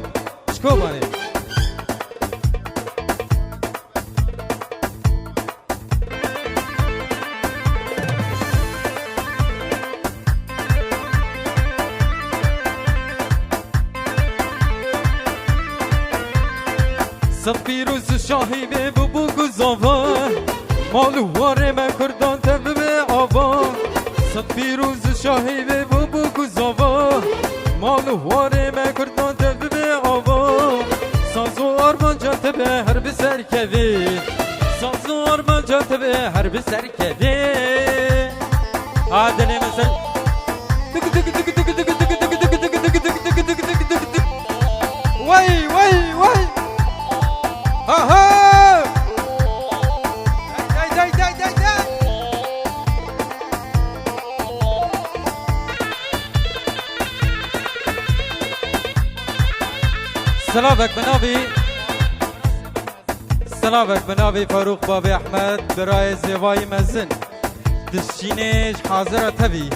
صد پیروز شاهی به بو زاوا مالواره من کردان تبه به آوا صد پیروز شاهی به بو زاوا مالواره من کردان تبه به آوا سازو آرمان جان تبه هر بسر کبی سازو آرمان جان تبه هر بسر کبی عادل مثل وای آها دای سلامك بنابي فاروق بابي احمد برای زیوای مزن دشینش حاضر تبی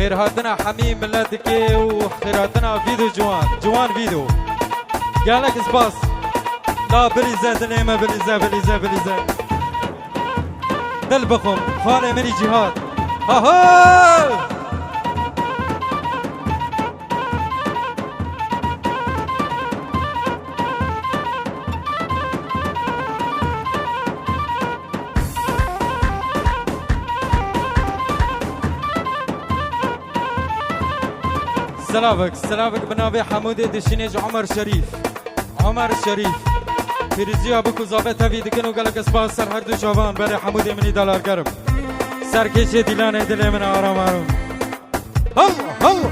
خير هاتنا حميم ملتك وخير هاتنا فيديو جوان فيديو قالك سباس لا بليزة دليمة بليزة دل بخم خالي مني جهاد ها سلامك بنابي حمودي دشينيج عمر شريف فيرزيو ابوكو زابط هفي دكن وقالك سباس سر هر دو شوان بري حمودي مني دلار قرب سر كيشي دلانه دلي من آرام الله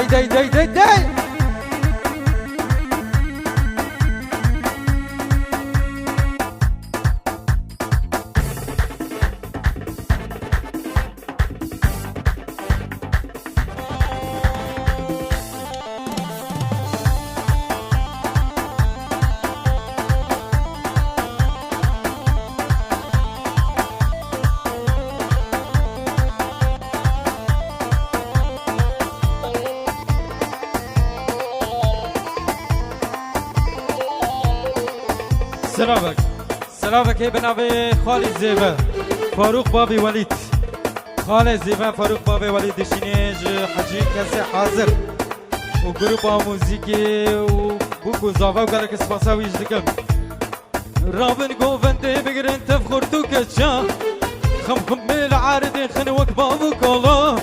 داي سلامك بنابي خالد زيبا فاروق بابي وليد خالد زيبا فاروق بابي وليد دشينيج حجي كسي حاضر وجروب موسيقي وبوكو زافا وقالك سباسا ويجدكم رابن قوفن دي بقرن تفخر توكتشا خم العارض خنوك بابو كولا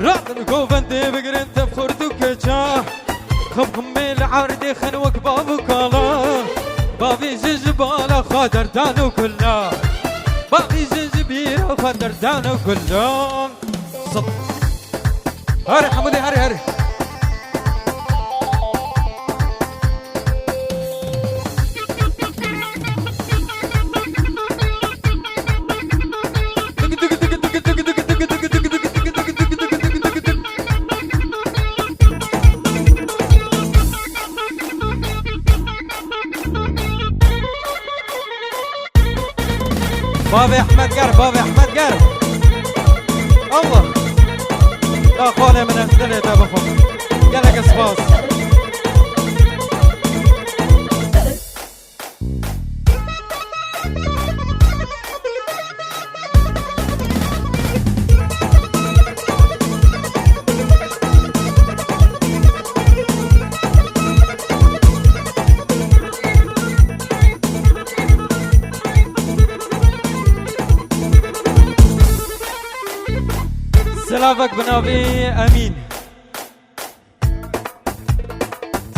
رابن قوفن دي بقرن تفخر توكتشا خم العارض خنوك بابو كولا بابي جبال خاطر دانو كلها بابي جبير خاطر دانو كلها صب هاري حمودي هاري بابي احمد قرب بابي احمد قرب الله لا اخواني من اختلي تابخم قالك اسفاس سلافك بنابي امين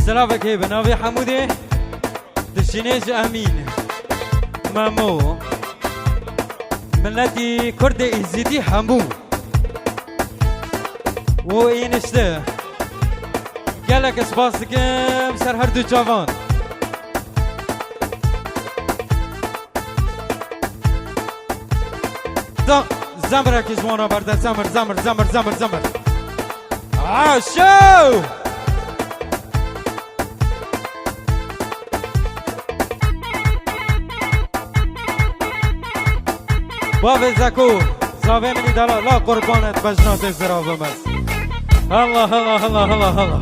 سلافك هي بنابي حمودي دشينيج امين مامو ملتي كردي ازيدي حمو وينشته قالك سباسكم سر هردو جوان زمر که جوانا برده زمر عاشو بابي زكو زاوه منی دلا لا قربانت بجنات زرابه مز الله الله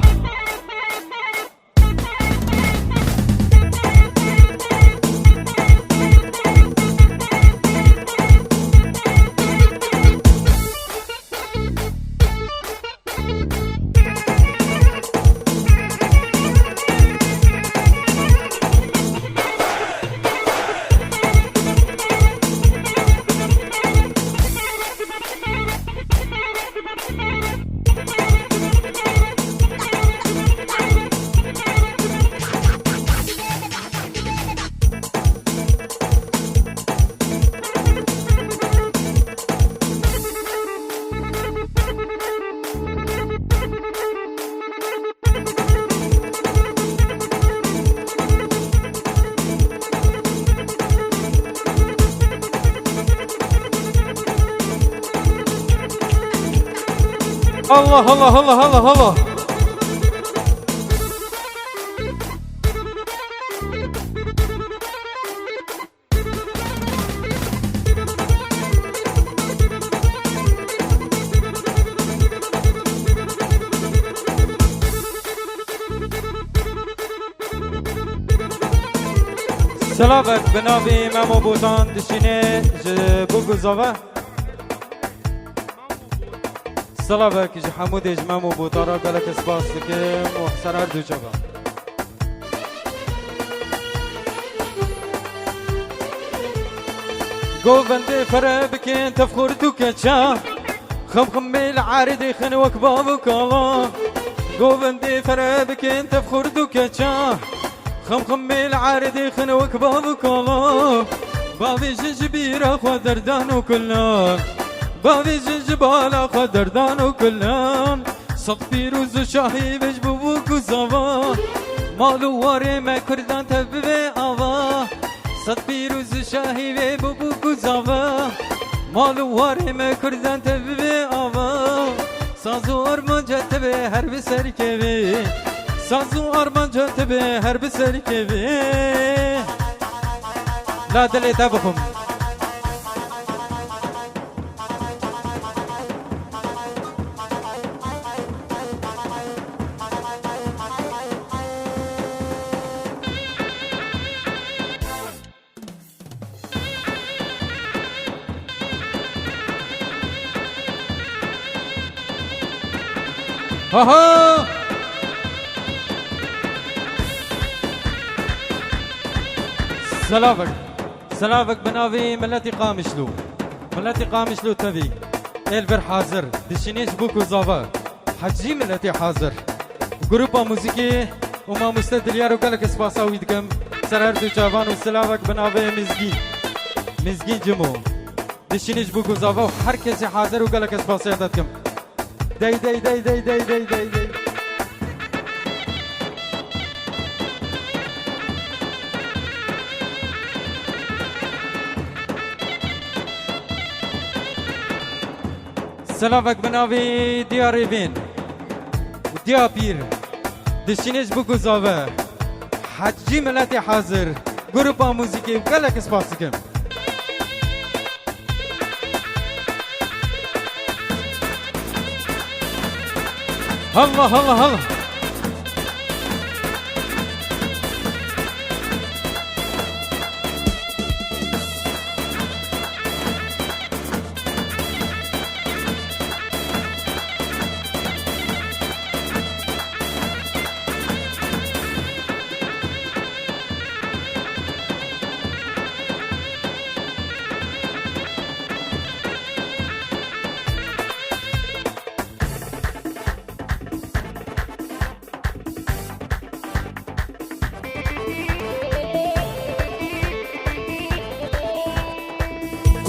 سلامك بنابي مامو بوتان دشيني بوكو زافا سلامك حمودي مامو بوتارا قالك سباس لكم وحسن هردو جبا قوفندي فرابكين تفخر توكتشا خم العارضي خنوك بابو كالا قوفندي فرابكين تفخر توكتشا خم العارضي خنوك بابو كالا بابي جبيرة خدردانو كلان بابي جبالة خدردانو كلان صفي روز شاهي بجبوك وزوا مالو واري ما كردان تببي آوا صفي روز شاهي بجبوك وزوا مالو واري ما كردان تببي آوا سازو أرمان جتبه هر بسر كبي سازو أرمان جتبه هر بسر كبي لا دلي تبخم ها سلافك بناوي ملتي قامشلو تبي البر حاضر دشينيش بوكو زافا حجي ملتي حاضر جروبا موسيقي وما مستدل يارو قالك اسباسا ويدكم سرهر دو جوان وسلافك بناوي مزگی جمو دشينيش بوكو زافا وحر كسي حاضر وقالك اسباسا يدتكم داي داي داي داي داي داي داي, داي. سلافك بناوي ديار بين وديار بير دشينيش بوكو زافا حجي ملاتي حاضر جروبا موسيقي وقالك اسباسكم هلا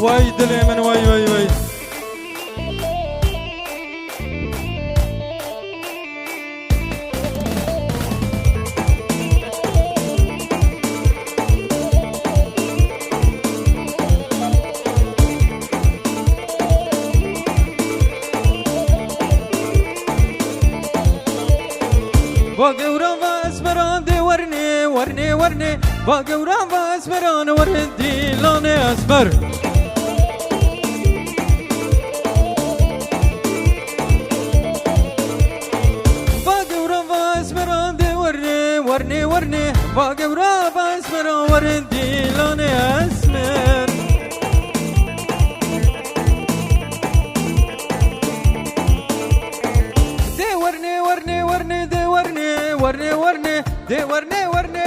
واي دلي من واي باقورا واسمران دي ورني باقورا واسمران وردي لاني اسمر ورني باقورا واسمران وردي لاني اسمر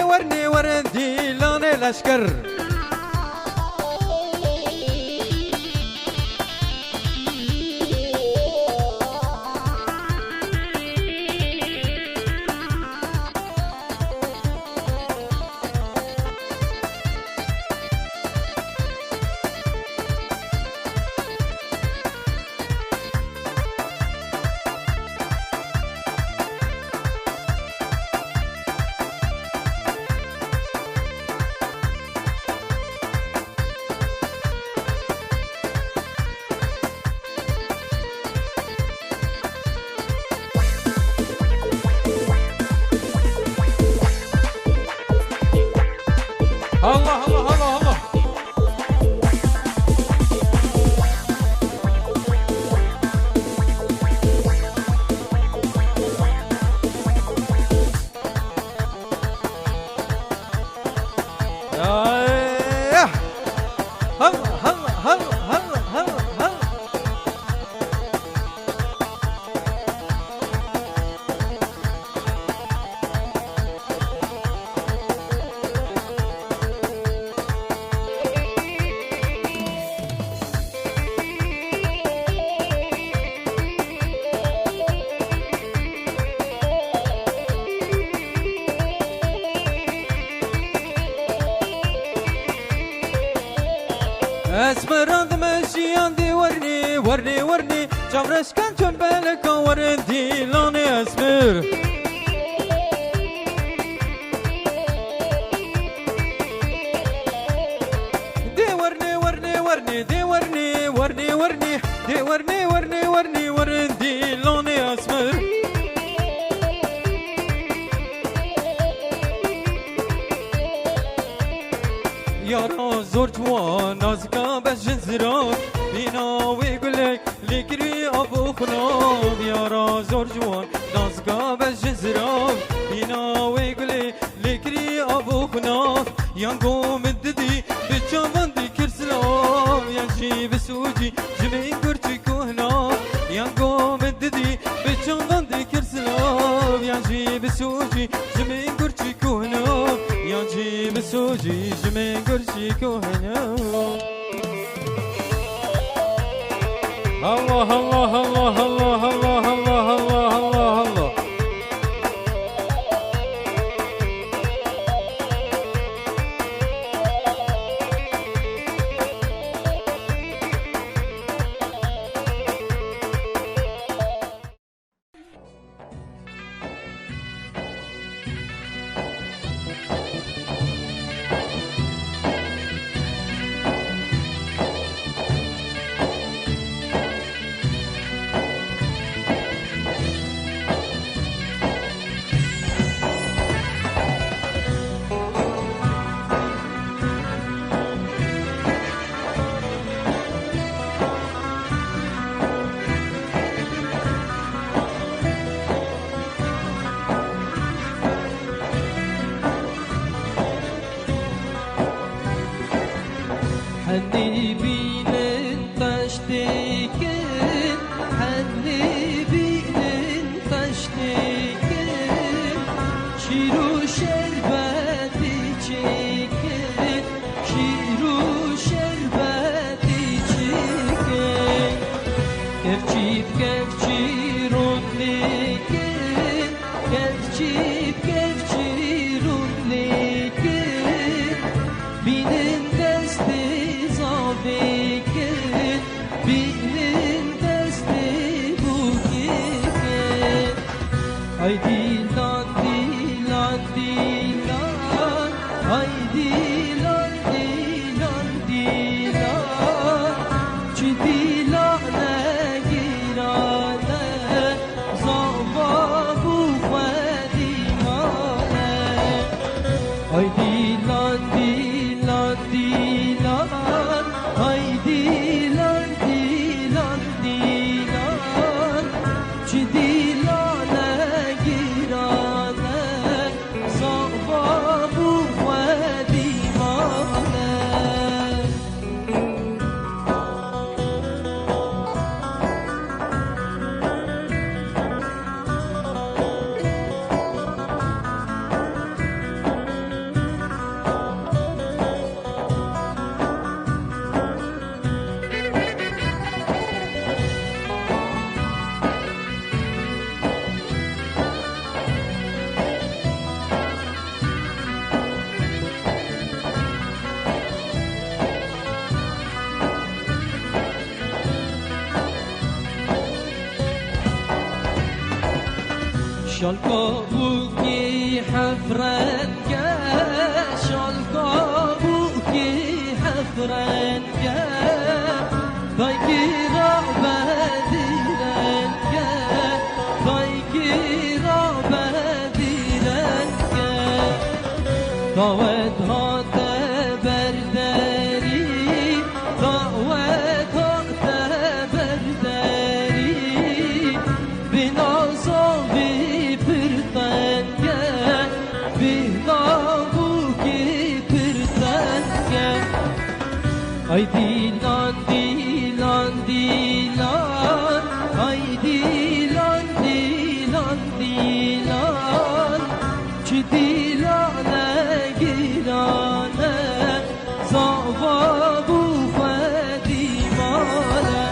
ورني وردي لاني الاشكر الله اسمران دمشيان دي ورني جمرش كان جنبالك وردي لاني اسمر دي ورني وردي لاني اسمر يارا زور جوان نازكا بجن زران بينا ويقولك لكري ابو خناب يارا زور جوان نازكا بجن زران بينا ويقولك لكري ابو خناب يانقو مددي بجامان دي كرسلام يانجي بسوجي جمعين كرتي كوهنا يانقو مددي بجامان دي كرسلام جمين قرشي كهنو يانجي بسوجي جمين قرشي كهنو الله الله الله الله الله الله الله الله الله حني بين تشتكن حني بين تشتكن شيرو شربتي چكن شيرو شربتي چكن كفچي رونلكن كفچي رونلكن بين دستي بکن بینن دستی بکن ای دیلان دیلان دیلان ای دیلان دیلان دیلان چی دیلان نگیرانه زاوا بو خودی مانه ای دیلان دیلان دیلان ay dilan dilan dilan çi dilane girane sabah bu xedimane شالقابوكي حفرنجا شالقابوكي حفرنجا بايكي رعبة ديرنجا بايكي رعبة ديرنجا دعوت هاتا برداري دعوت هاتا برداري بناصابي ay dilan dilan dilan ay dilan dilan dilan çi dilane girane zava bu xedimane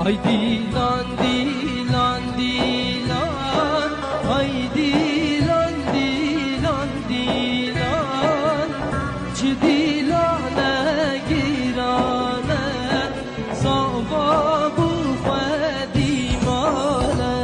ay dilan dilan dilan ay dilan dilan dilan çi dilane girane zava bu xedimane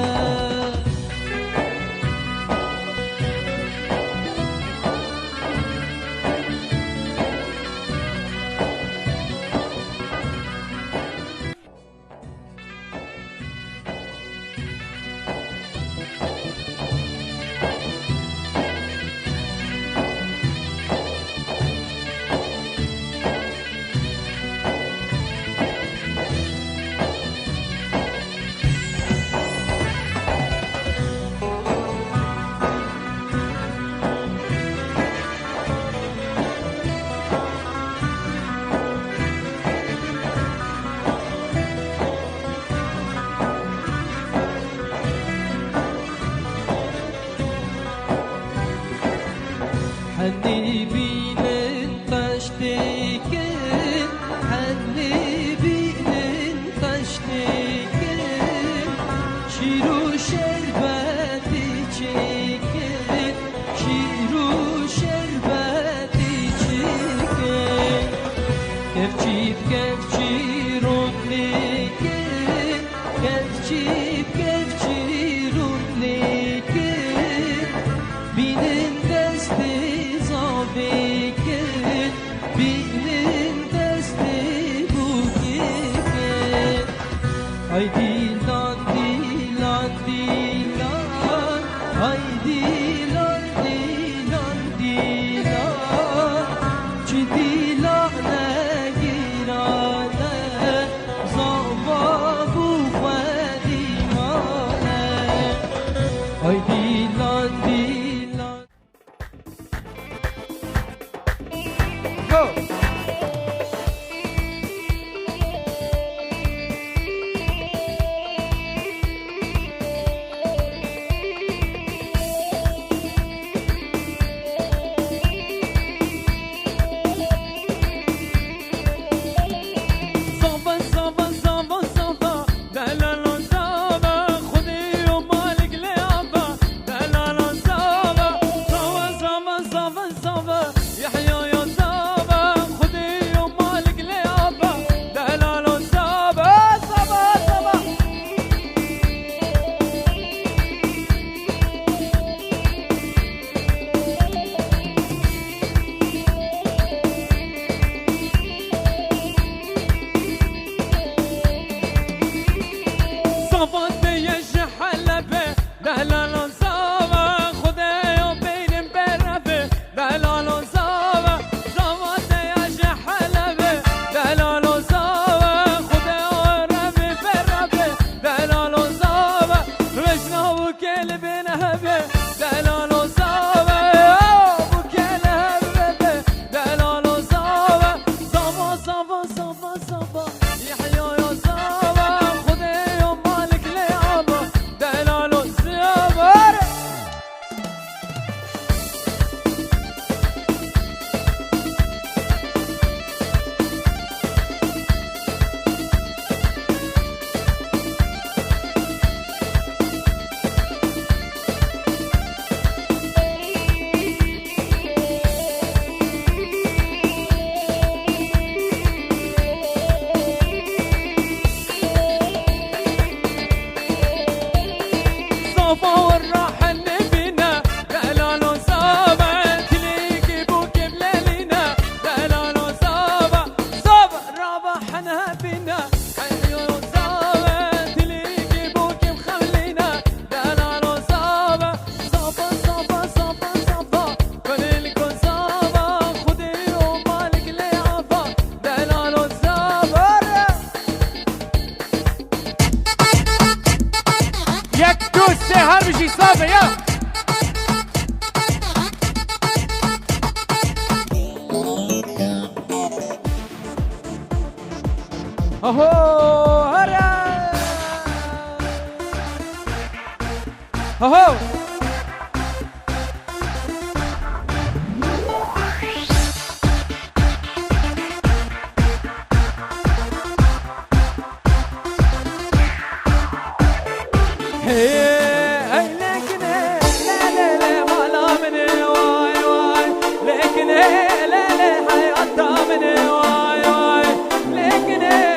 حني بين طشتكن حني بين طشتكن شيرو شربتي چكن شيرو شربتي چكن كفچيب كفچيرون لكن كفچيب كفچيرون لكن بين دستي زابكن بين دستي بوككن اي ديلان ديلان ديلان اي ديلان ديلان ديلان چي ديلان نگیرانه زابا بو خودی مانه ای دیلان دیلان Go! زابا زابا زابا زابا دلالان زابا خودی و مالک لیابا دلالان زابا زابا زابا زابا زابا یحیا یا زابا خودی و مالک لیابا دلالان زابا زابا زابا صفات بيش حلبة دلالون صابة خدايا بين برفة دلالون صابة صفات بيش حلبة دلالون صابة خدايا رفة برفة دلالون صابة رشنا وكل بنهبة دلالون صابة وكل هبة دلالون صابة صابة صابة صابة صابة يحيى يا صابة خدايا مالك ليابا دلالون صابة صفا والراحة اللي فينا دلالون صابة تليقي بوكي بليلنا دلالون صابة صابة رابحنا فينا عيون صابة تليقي بوكي مخلينا دلالون صابة صابة صابة صابة صابة كلكم صابة خدي ومالك ليابا دلالون صابة یک دو سه هر بشی صافه یا اهو هرا اهو هي لكن لا لا لا ولا مني واي واي لكن لا لا حياتها مني واي واي لكن لا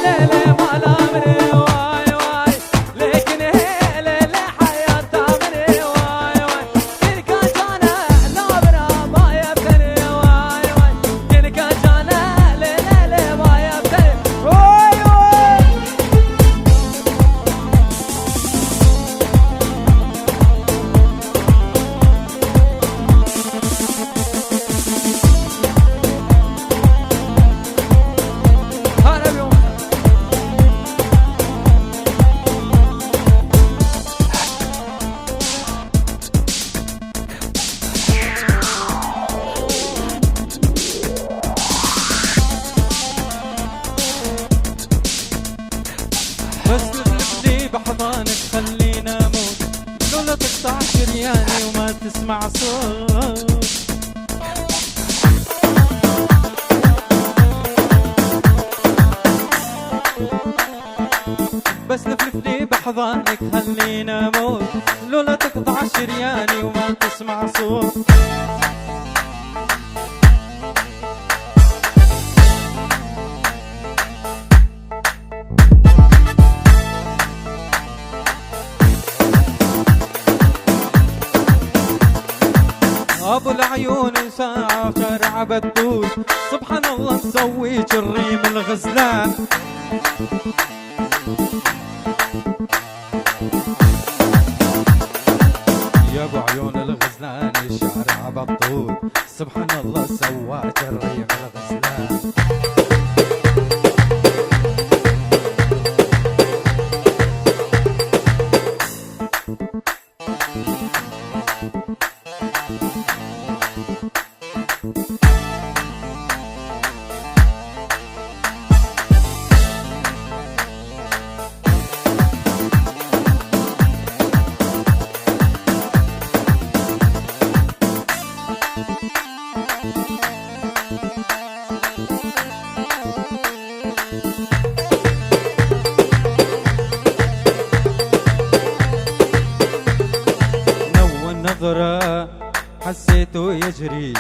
لا لا ولا مني واي واي لكن لا لا حياتها مني واي واي تلك جانا نابرا ما يبتني واي واي تلك جانا لا لا لا ما يبتني واي واي بس تغلبني بحضانك خلينا اموت لولا تقطع شرياني وما تسمع صوت بس لفلفلي بحضانك خلينا اموت لولا تقطع شرياني وما تسمع صوت. ابو العيون ساعة شارع بدوش سبحان الله نسوي جري من الغزلان. يا ابو عيون الغزلان الشارع بطول سبحان الله سوى جري من الغزلان. نظرة حسيته يجري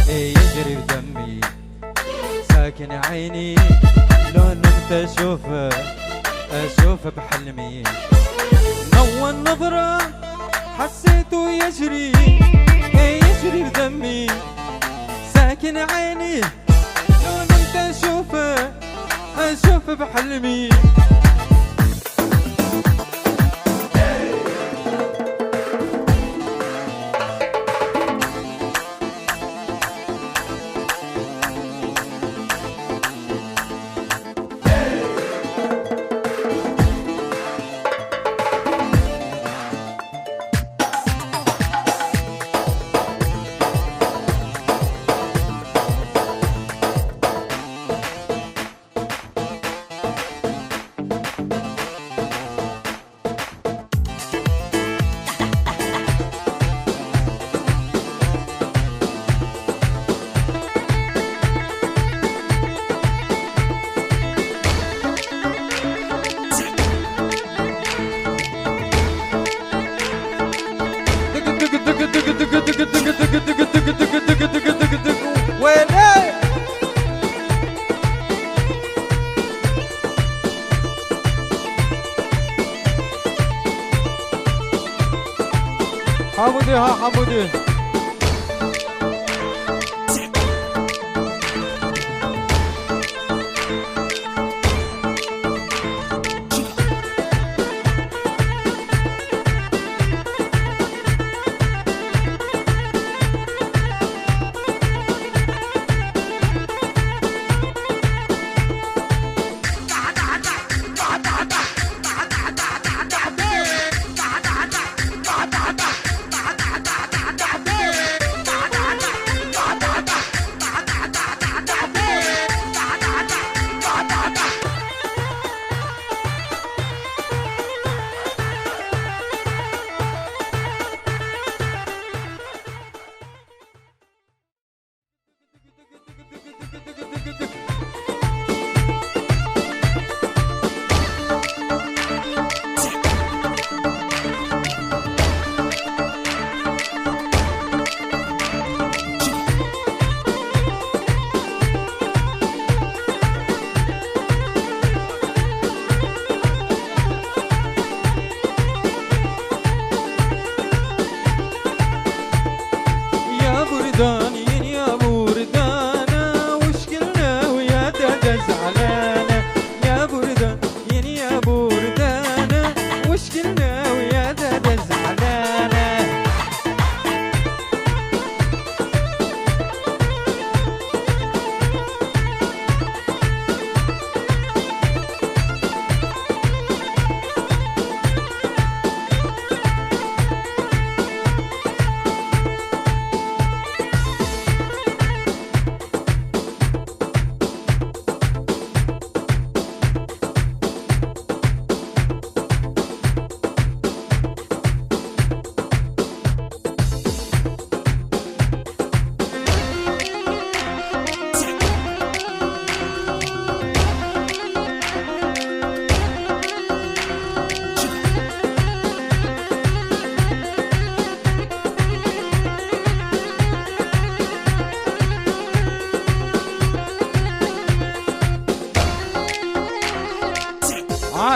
يجري بدمي ساكن عيني لون انت اشوفه بحلمي. نوى النظرة حسيته يجري يجري بدمي ساكن عيني لون انت اشوفه بحلمي. حمودي ها حمودي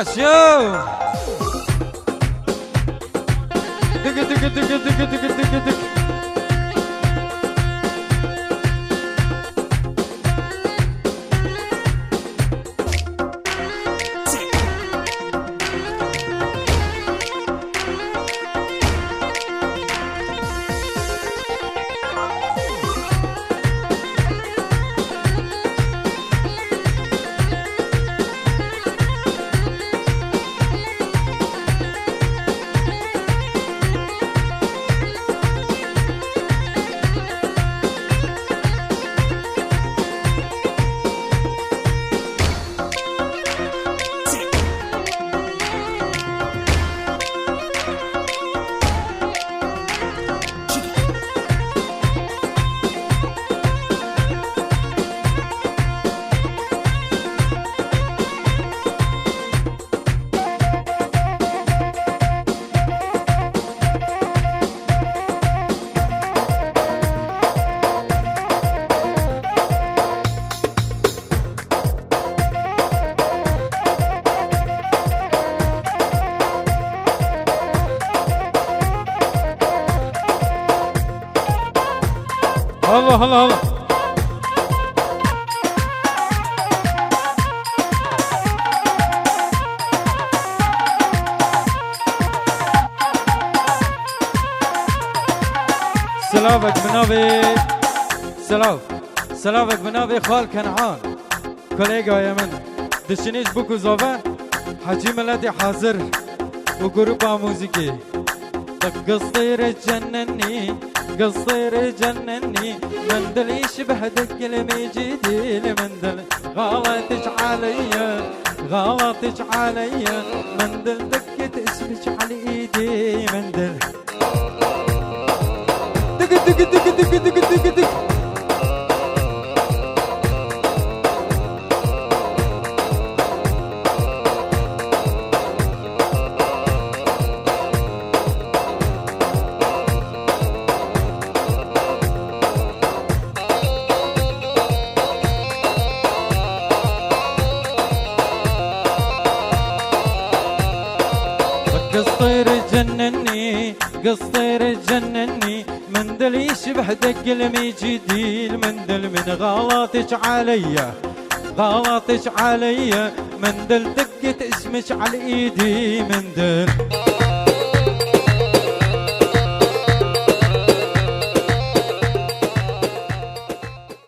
شو دق دق دق دق دق دق دق هلا هلا هلا سلامك بنابي سلامك بنابي خال كنعان كوليغا يمن دشنيش بوكو زوفا حجي ملاتي حاضر وجروبا موسيقي قصير جنني قصير جنني مندل يشبه دق المجيدي المندل غلطش عليا مندل دقت اسمك على ايدي مندل دق دق دق دق دق دق دق قصير جنني مندل يشبه دق المجيدي المندل من غلطش عليا مندل دقت اسمك على ايدي مندل